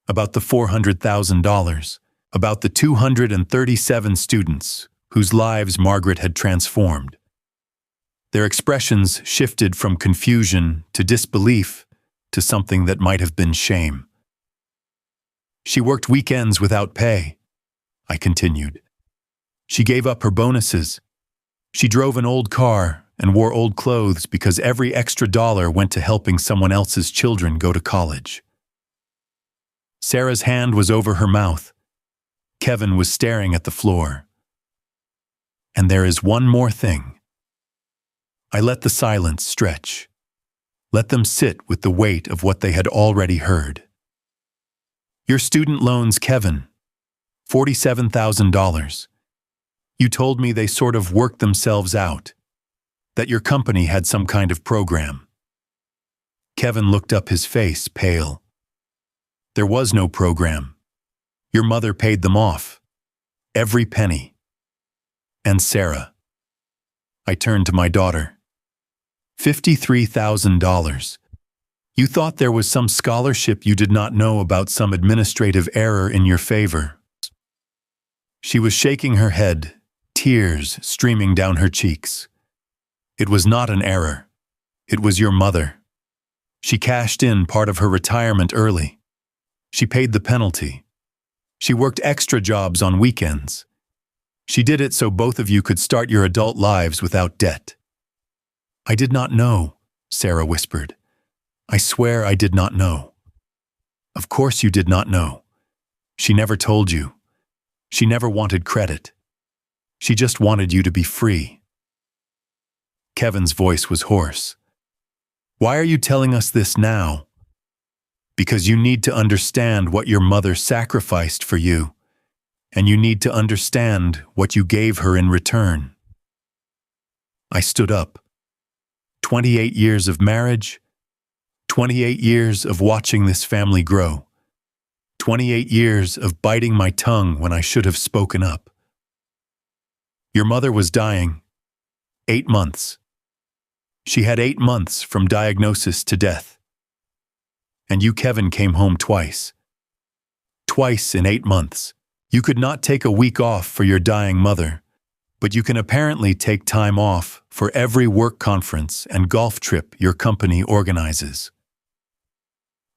about the $400,000, about the 237 students whose lives Margaret had transformed. Their expressions shifted from confusion to disbelief to something that might have been shame. She worked weekends without pay, I continued. She gave up her bonuses. She drove an old car and wore old clothes because every extra dollar went to helping someone else's children go to college. Sarah's hand was over her mouth. Kevin was staring at the floor. And there is one more thing. I let the silence stretch. Let them sit with the weight of what they had already heard. Your student loans, Kevin, $47,000. You told me they sort of worked themselves out, that your company had some kind of program. Kevin looked up, his face pale. There was no program. Your mother paid them off. Every penny. And Sarah. I turned to my daughter. $53,000. You thought there was some scholarship you did not know about, some administrative error in your favor. She was shaking her head, tears streaming down her cheeks. It was not an error. It was your mother. She cashed in part of her retirement early. She paid the penalty. She worked extra jobs on weekends. She did it so both of you could start your adult lives without debt. "I did not know," Sarah whispered. "I swear I did not know." "Of course you did not know. She never told you. She never wanted credit. She just wanted you to be free." Kevin's voice was hoarse. "Why are you telling us this now?" "Because you need to understand what your mother sacrificed for you, and you need to understand what you gave her in return." I stood up. 28 years of marriage, 28 years of watching this family grow, 28 years of biting my tongue when I should have spoken up. Your mother was dying. 8 months. She had 8 months from diagnosis to death. And you, Kevin, came home twice. Twice in 8 months. You could not take a week off for your dying mother, but you can apparently take time off for every work conference and golf trip your company organizes.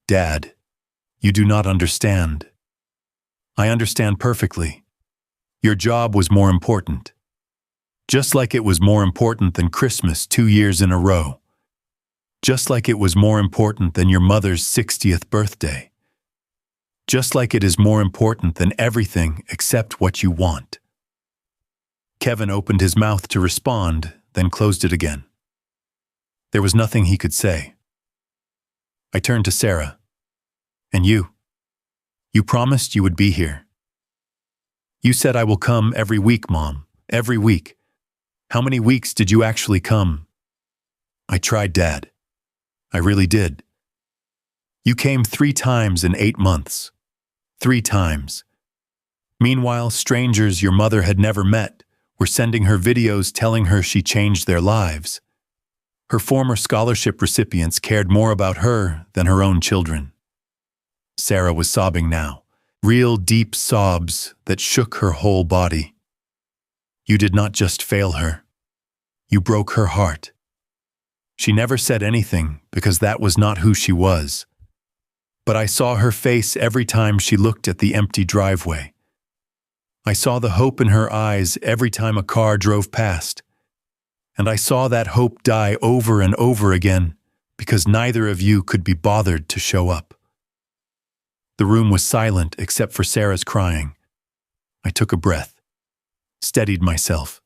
Dad, you do not understand. I understand perfectly. Your job was more important. Just like it was more important than Christmas 2 years in a row. Just like it was more important than your mother's 60th birthday. Just like it is more important than everything except what you want. Kevin opened his mouth to respond, then closed it again. There was nothing he could say. I turned to Sarah. "And you? You promised you would be here. You said I will come every week, Mom, every week. How many weeks did you actually come?" "I tried, Dad. I really did." "You came 3 times in 8 months. 3 times. Meanwhile, strangers your mother had never met were sending her videos telling her she changed their lives. Her former scholarship recipients cared more about her than her own children." Sarah was sobbing now, real deep sobs that shook her whole body. "You did not just fail her. You broke her heart. She never said anything because that was not who she was. But I saw her face every time she looked at the empty driveway. I saw the hope in her eyes every time a car drove past. And I saw that hope die over and over again because neither of you could be bothered to show up." The room was silent except for Sarah's crying. I took a breath, steadied myself.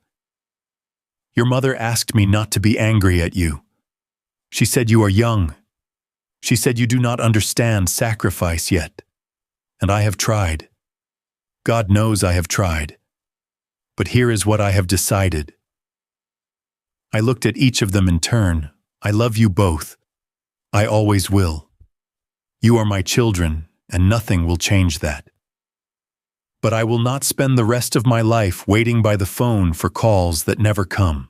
"Your mother asked me not to be angry at you. She said you are young. She said you do not understand sacrifice yet. And I have tried. God knows I have tried. But here is what I have decided." I looked at each of them in turn. "I love you both. I always will. You are my children, and nothing will change that. But I will not spend the rest of my life waiting by the phone for calls that never come.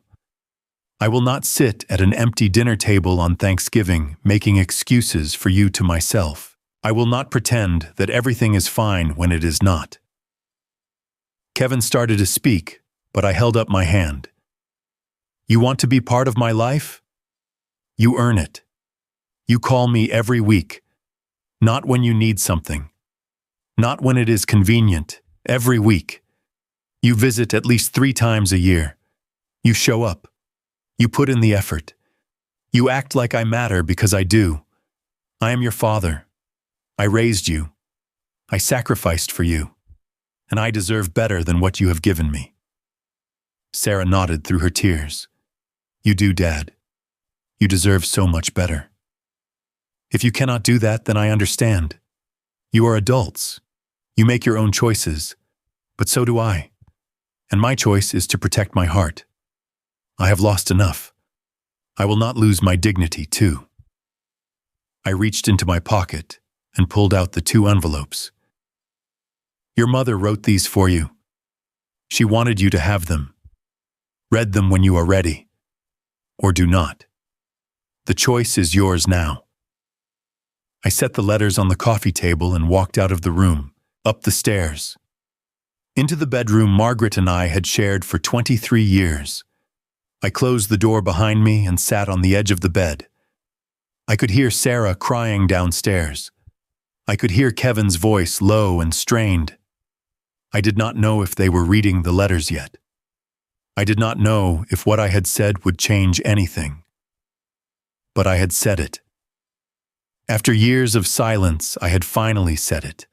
I will not sit at an empty dinner table on Thanksgiving making excuses for you to myself. I will not pretend that everything is fine when it is not." Kevin started to speak, but I held up my hand. "You want to be part of my life? You earn it. You call me every week. Not when you need something. Not when it is convenient. Every week. You visit at least 3 times a year. You show up. You put in the effort. You act like I matter because I do. I am your father. I raised you. I sacrificed for you. And I deserve better than what you have given me." Sarah nodded through her tears. "You do, Dad. You deserve so much better. If you cannot do that, then I understand. You are adults. You make your own choices. But so do I. And my choice is to protect my heart. I have lost enough. I will not lose my dignity, too." I reached into my pocket and pulled out the 2 envelopes. "Your mother wrote these for you. She wanted you to have them. Read them when you are ready. Or do not. The choice is yours now." I set the letters on the coffee table and walked out of the room, up the stairs. Into the bedroom Margaret and I had shared for 23 years. I closed the door behind me and sat on the edge of the bed. I could hear Sarah crying downstairs. I could hear Kevin's voice low and strained. I did not know if they were reading the letters yet. I did not know if what I had said would change anything. but I had said it. After years of silence, I had finally said it.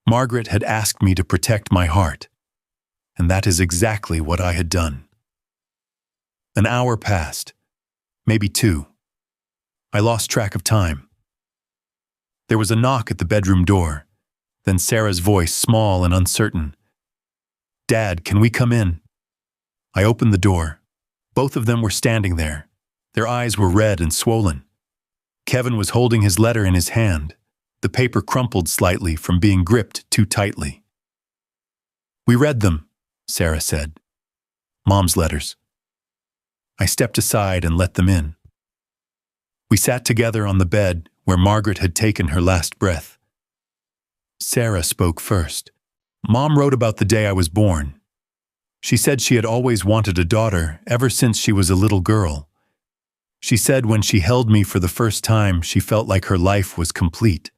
Margaret had asked me to protect my heart, and that is exactly what I had done. An hour passed, maybe 2. I lost track of time. There was a knock at the bedroom door, then Sarah's voice, small and uncertain. "Dad, can we come in?" I opened the door. Both of them were standing there. Their eyes were red and swollen. Kevin was holding his letter in his hand, the paper crumpled slightly from being gripped too tightly. "We read them," Sarah said. "Mom's letters." I stepped aside and let them in. We sat together on the bed where Margaret had taken her last breath. Sarah spoke first. "Mom wrote about the day I was born. She said she had always wanted a daughter ever since she was a little girl. She said when she held me for the first time, she felt like her life was complete."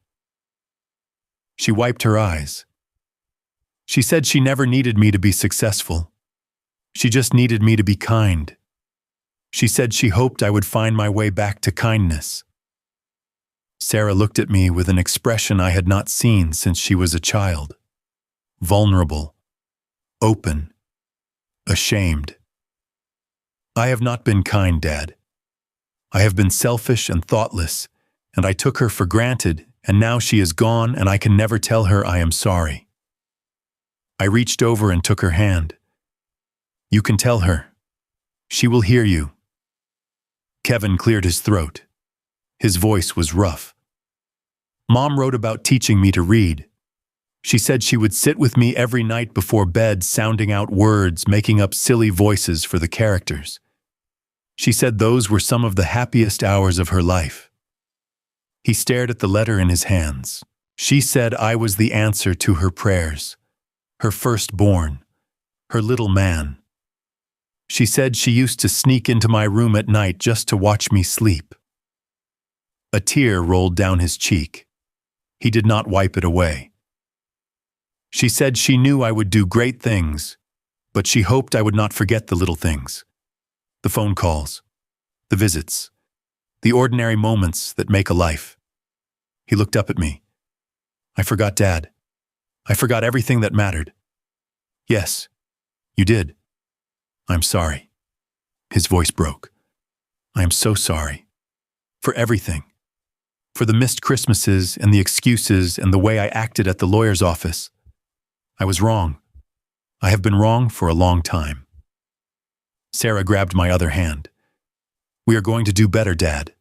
She wiped her eyes. "She said she never needed me to be successful. She just needed me to be kind. She said she hoped I would find my way back to kindness." Sarah looked at me with an expression I had not seen since she was a child. Vulnerable, open, ashamed. "I have not been kind, Dad. I have been selfish and thoughtless, and I took her for granted, and now she is gone and I can never tell her I am sorry." I reached over and took her hand. "You can tell her. She will hear you." Kevin cleared his throat. His voice was rough. "Mom wrote about teaching me to read. She said she would sit with me every night before bed, sounding out words, making up silly voices for the characters. She said those were some of the happiest hours of her life." He stared at the letter in his hands. "She said I was the answer to her prayers, her firstborn, her little man. She said she used to sneak into my room at night just to watch me sleep." A tear rolled down his cheek. He did not wipe it away. "She said she knew I would do great things, but she hoped I would not forget the little things. The phone calls, the visits, the ordinary moments that make a life." He looked up at me. "I forgot Dad. I forgot everything that mattered." "Yes, you did. I'm sorry." His voice broke. "I am so sorry. For everything. For the missed Christmases and the excuses and the way I acted at the lawyer's office. I was wrong. I have been wrong for a long time." Sarah grabbed my other hand. "We are going to do better, Dad.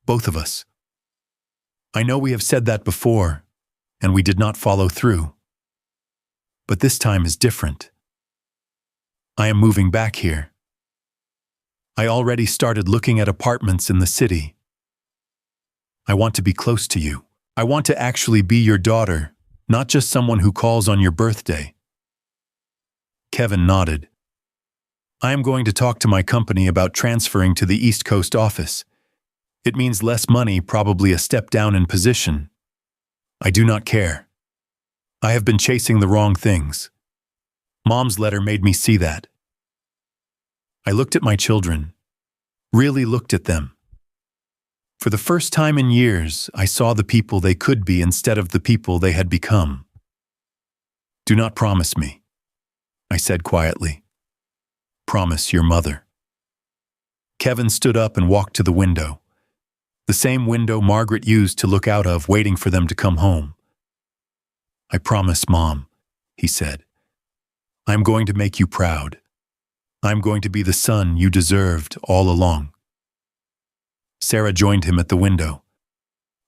Both of us. I know we have said that before, and we did not follow through. But this time is different. I am moving back here. I already started looking at apartments in the city. I want to be close to you. I want to actually be your daughter, not just someone who calls on your birthday." Kevin nodded. "I am going to talk to my company about transferring to the East Coast office. It means less money, probably a step down in position. I do not care. I have been chasing the wrong things. Mom's letter made me see that." I looked at my children, really looked at them. For the first time in years, I saw the people they could be instead of the people they had become. "Do not promise me," I said quietly. "Promise your mother." Kevin stood up and walked to the window, the same window Margaret used to look out of, waiting for them to come home. "I promise, Mom," he said. "I am going to make you proud. I am going to be the son you deserved all along." Sarah joined him at the window.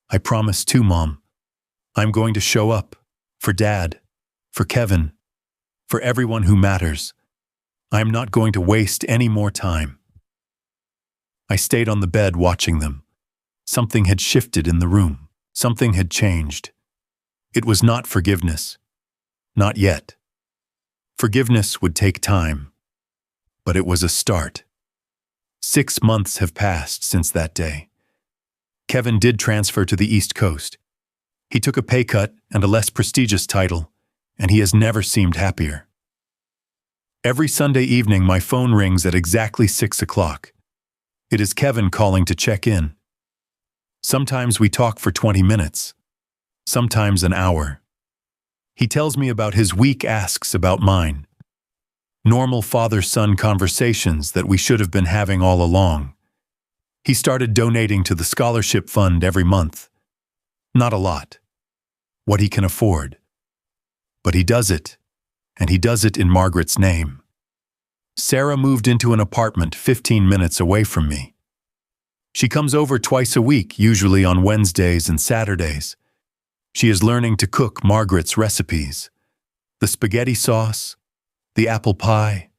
"I promise too, Mom. I'm going to show up, for Dad, for Kevin, for everyone who matters. I am not going to waste any more time." I stayed on the bed watching them. Something had shifted in the room. Something had changed. It was not forgiveness. Not yet. Forgiveness would take time, but it was a start. 6 months have passed since that day. Kevin did transfer to the East Coast. He took a pay cut and a less prestigious title, and he has never seemed happier. Every Sunday evening, my phone rings at exactly 6 o'clock. It is Kevin calling to check in. Sometimes we talk for 20 minutes, sometimes an hour. He tells me about his week, asks about mine. Normal father-son conversations that we should have been having all along. He started donating to the scholarship fund every month. Not a lot. What he can afford. But he does it, and he does it in Margaret's name. Sarah moved into an apartment 15 minutes away from me. She comes over twice a week, usually on Wednesdays and Saturdays. She is learning to cook Margaret's recipes. The spaghetti sauce, the apple pie,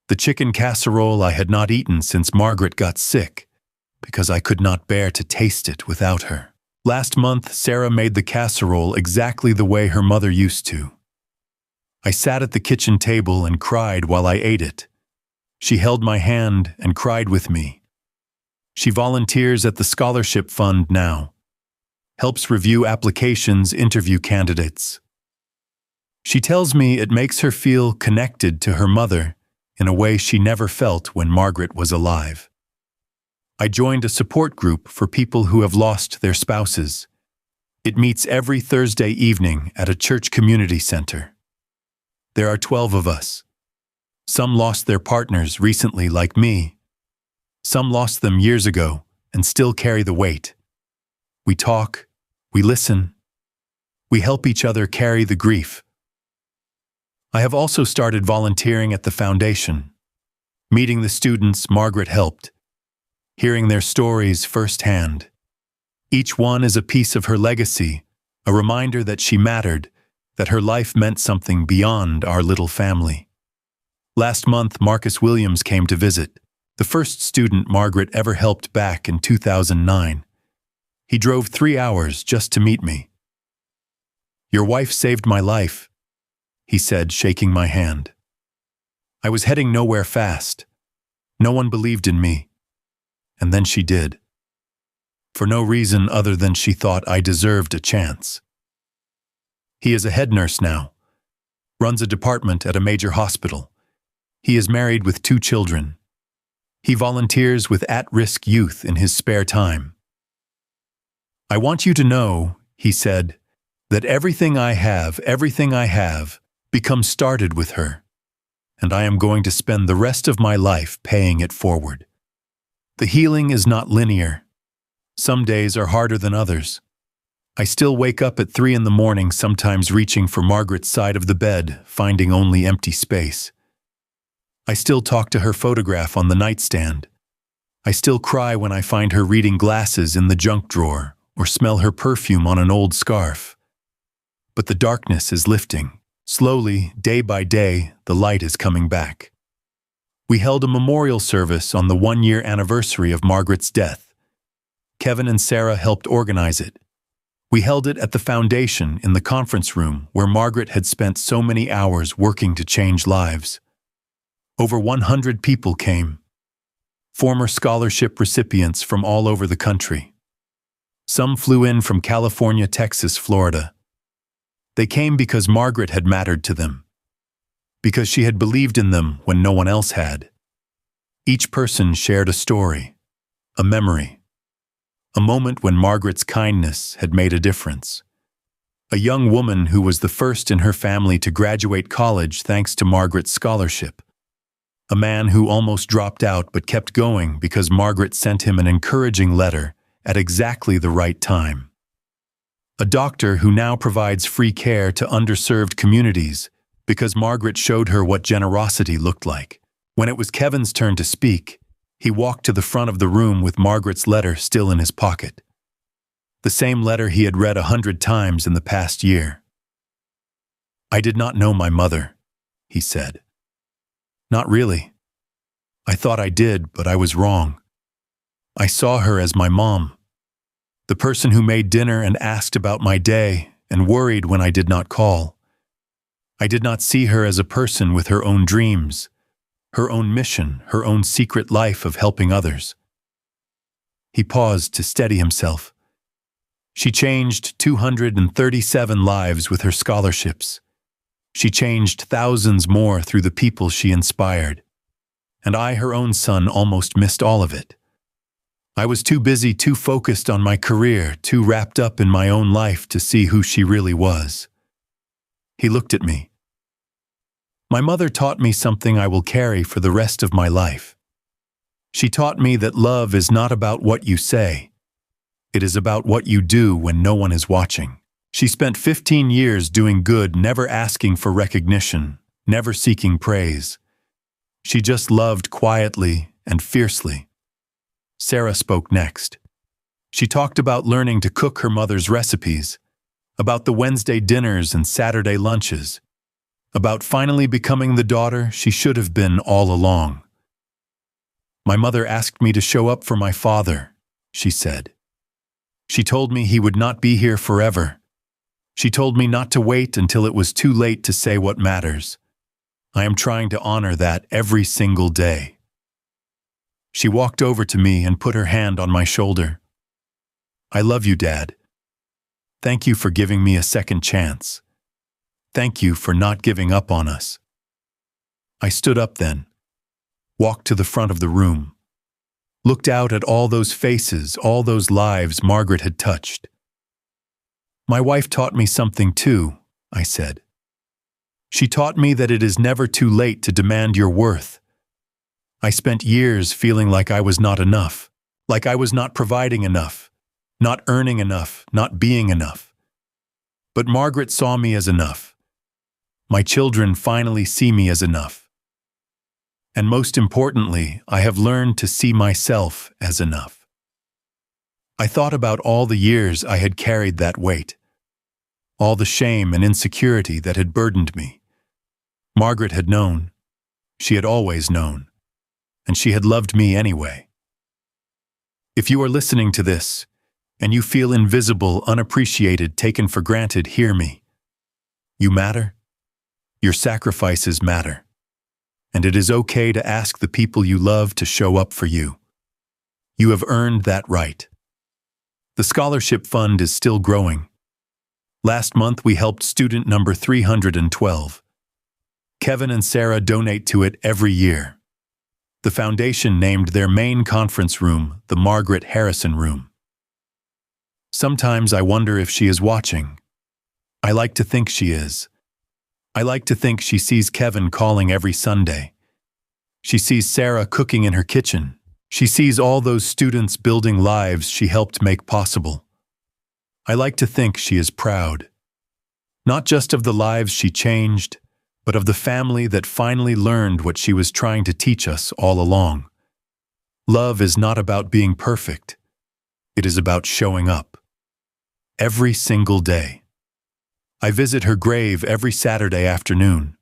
the chicken casserole I had not eaten since Margaret got sick, because I could not bear to taste it without her. Last month, Sarah made the casserole exactly the way her mother used to. I sat at the kitchen table and cried while I ate it. She held my hand and cried with me. She volunteers at the scholarship fund now, helps review applications, interview candidates. She tells me it makes her feel connected to her mother in a way she never felt when Margaret was alive. I joined a support group for people who have lost their spouses. It meets every Thursday evening at a church community center. There are 12 of us. Some lost their partners recently, like me. Some lost them years ago and still carry the weight. We talk, we listen, we help each other carry the grief. I have also started volunteering at the foundation, meeting the students Margaret helped, hearing their stories firsthand. Each one is a piece of her legacy, a reminder that she mattered, that her life meant something beyond our little family. Last month, Marcus Williams came to visit, the first student Margaret ever helped back in 2009. He drove 3 hours just to meet me. "Your wife saved my life," he said, shaking my hand. I was heading nowhere fast. No one believed in me. And then she did. For no reason other than she thought I deserved a chance. He is a head nurse now, runs a department at a major hospital. He is married with 2 children. He volunteers with at-risk youth in his spare time. "I want you to know," he said, "that everything I have becomes started with her, and I am going to spend the rest of my life paying it forward. The healing is not linear. Some days are harder than others. I still wake up at 3 in the morning, sometimes reaching for Margaret's side of the bed, finding only empty space. I still talk to her photograph on the nightstand. I still cry when I find her reading glasses in the junk drawer or smell her perfume on an old scarf. But the darkness is lifting. Slowly, day by day, the light is coming back. We held a memorial service on the 1-year anniversary of Margaret's death. Kevin and Sarah helped organize it. We held it at the foundation in the conference room where Margaret had spent so many hours working to change lives. Over 100 people came. Former scholarship recipients from all over the country. Some flew in from California, Texas, Florida. They came because Margaret had mattered to them, because she had believed in them when no one else had. Each person shared a story, a memory, a moment when Margaret's kindness had made a difference. A young woman who was the first in her family to graduate college thanks to Margaret's scholarship. A man who almost dropped out but kept going because Margaret sent him an encouraging letter at exactly the right time. A doctor who now provides free care to underserved communities because Margaret showed her what generosity looked like. When it was Kevin's turn to speak, he walked to the front of the room with Margaret's letter still in his pocket. The same letter he had read 100 times in the past year. "I did not know my mother," he said. "Not really. I thought I did, but I was wrong. I saw her as my mom, the person who made dinner and asked about my day and worried when I did not call. I did not see her as a person with her own dreams, her own mission, her own secret life of helping others." He paused to steady himself. She changed 237 lives with her scholarships. She changed thousands more through the people she inspired. And I, her own son, almost missed all of it. I was too busy, too focused on my career, too wrapped up in my own life to see who she really was. He looked at me. My mother taught me something I will carry for the rest of my life. She taught me that love is not about what you say. It is about what you do when no one is watching. She spent 15 years doing good, never asking for recognition, never seeking praise. She just loved quietly and fiercely. Sarah spoke next. She talked about learning to cook her mother's recipes, about the Wednesday dinners and Saturday lunches, about finally becoming the daughter she should have been all along. My mother asked me to show up for my father, she said. She told me he would not be here forever. She told me not to wait until it was too late to say what matters. I am trying to honor that every single day. She walked over to me and put her hand on my shoulder. I love you, Dad. Thank you for giving me a second chance. Thank you for not giving up on us. I stood up then, walked to the front of the room, looked out at all those faces, all those lives Margaret had touched. My wife taught me something too, I said. She taught me that it is never too late to demand your worth. I spent years feeling like I was not enough, like I was not providing enough, not earning enough, not being enough. But Margaret saw me as enough. My children finally see me as enough. And most importantly, I have learned to see myself as enough. I thought about all the years I had carried that weight, all the shame and insecurity that had burdened me. Margaret had known. She had always known. And she had loved me anyway. If you are listening to this, and you feel invisible, unappreciated, taken for granted, hear me. You matter. Your sacrifices matter. And it is okay to ask the people you love to show up for you. You have earned that right. The scholarship fund is still growing. Last month we helped student number 312. Kevin and Sarah donate to it every year. The foundation named their main conference room the Margaret Harrison Room. Sometimes I wonder if she is watching. I like to think she is. I like to think she sees Kevin calling every Sunday. She sees Sarah cooking in her kitchen. She sees all those students building lives she helped make possible. I like to think she is proud. Not just of the lives she changed, but of the family that finally learned what she was trying to teach us all along. Love is not about being perfect. It is about showing up. Every single day. I visit her grave every Saturday afternoon.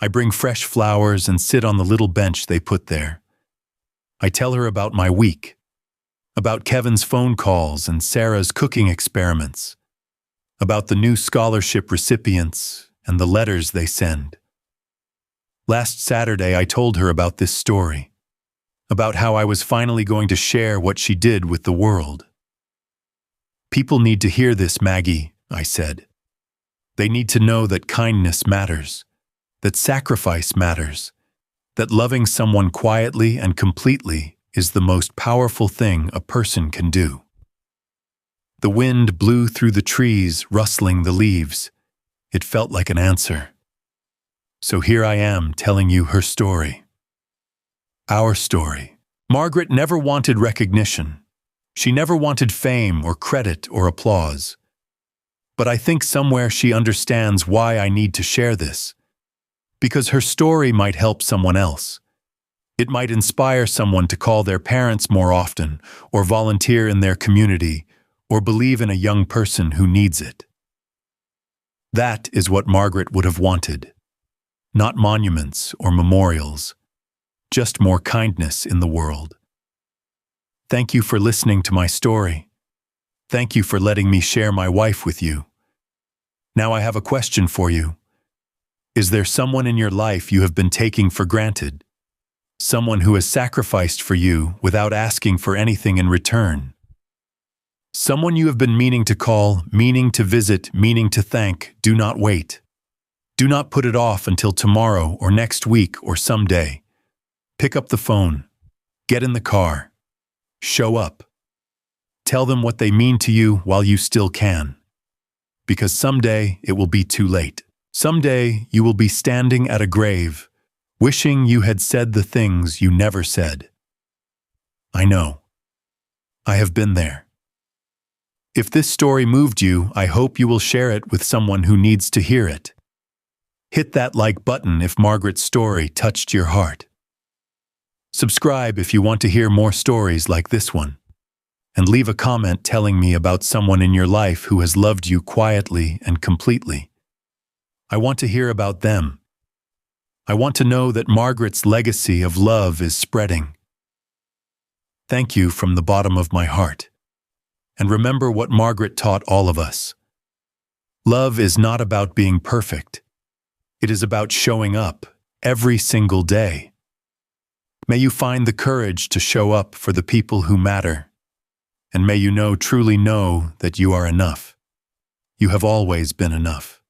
I bring fresh flowers and sit on the little bench they put there. I tell her about my week, about Kevin's phone calls and Sarah's cooking experiments, about the new scholarship recipients and the letters they send. Last Saturday I told her about this story, about how I was finally going to share what she did with the world. People need to hear this, Maggie, I said. They need to know that kindness matters, that sacrifice matters, that loving someone quietly and completely is the most powerful thing a person can do. The wind blew through the trees, rustling the leaves. It felt like an answer. So here I am telling you her story. Our story. Margaret never wanted recognition. She never wanted fame or credit or applause. But I think somewhere she understands why I need to share this. Because her story might help someone else. It might inspire someone to call their parents more often, or volunteer in their community, or believe in a young person who needs it. That is what Margaret would have wanted. Not monuments or memorials, just more kindness in the world. Thank you for listening to my story. Thank you for letting me share my wife with you. Now I have a question for you. Is there someone in your life you have been taking for granted? Someone who has sacrificed for you without asking for anything in return? Someone you have been meaning to call, meaning to visit, meaning to thank? Do not wait. Do not put it off until tomorrow or next week or someday. Pick up the phone. Get in the car. Show up. Tell them what they mean to you while you still can. Because someday it will be too late. Someday you will be standing at a grave, wishing you had said the things you never said. I know. I have been there. If this story moved you, I hope you will share it with someone who needs to hear it. Hit that like button if Margaret's story touched your heart. Subscribe if you want to hear more stories like this one. And leave a comment telling me about someone in your life who has loved you quietly and completely. I want to hear about them. I want to know that Margaret's legacy of love is spreading. Thank you from the bottom of my heart. And remember what Margaret taught all of us. Love is not about being perfect. It is about showing up every single day. May you find the courage to show up for the people who matter. And may you truly know that you are enough. You have always been enough.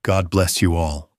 God bless you all.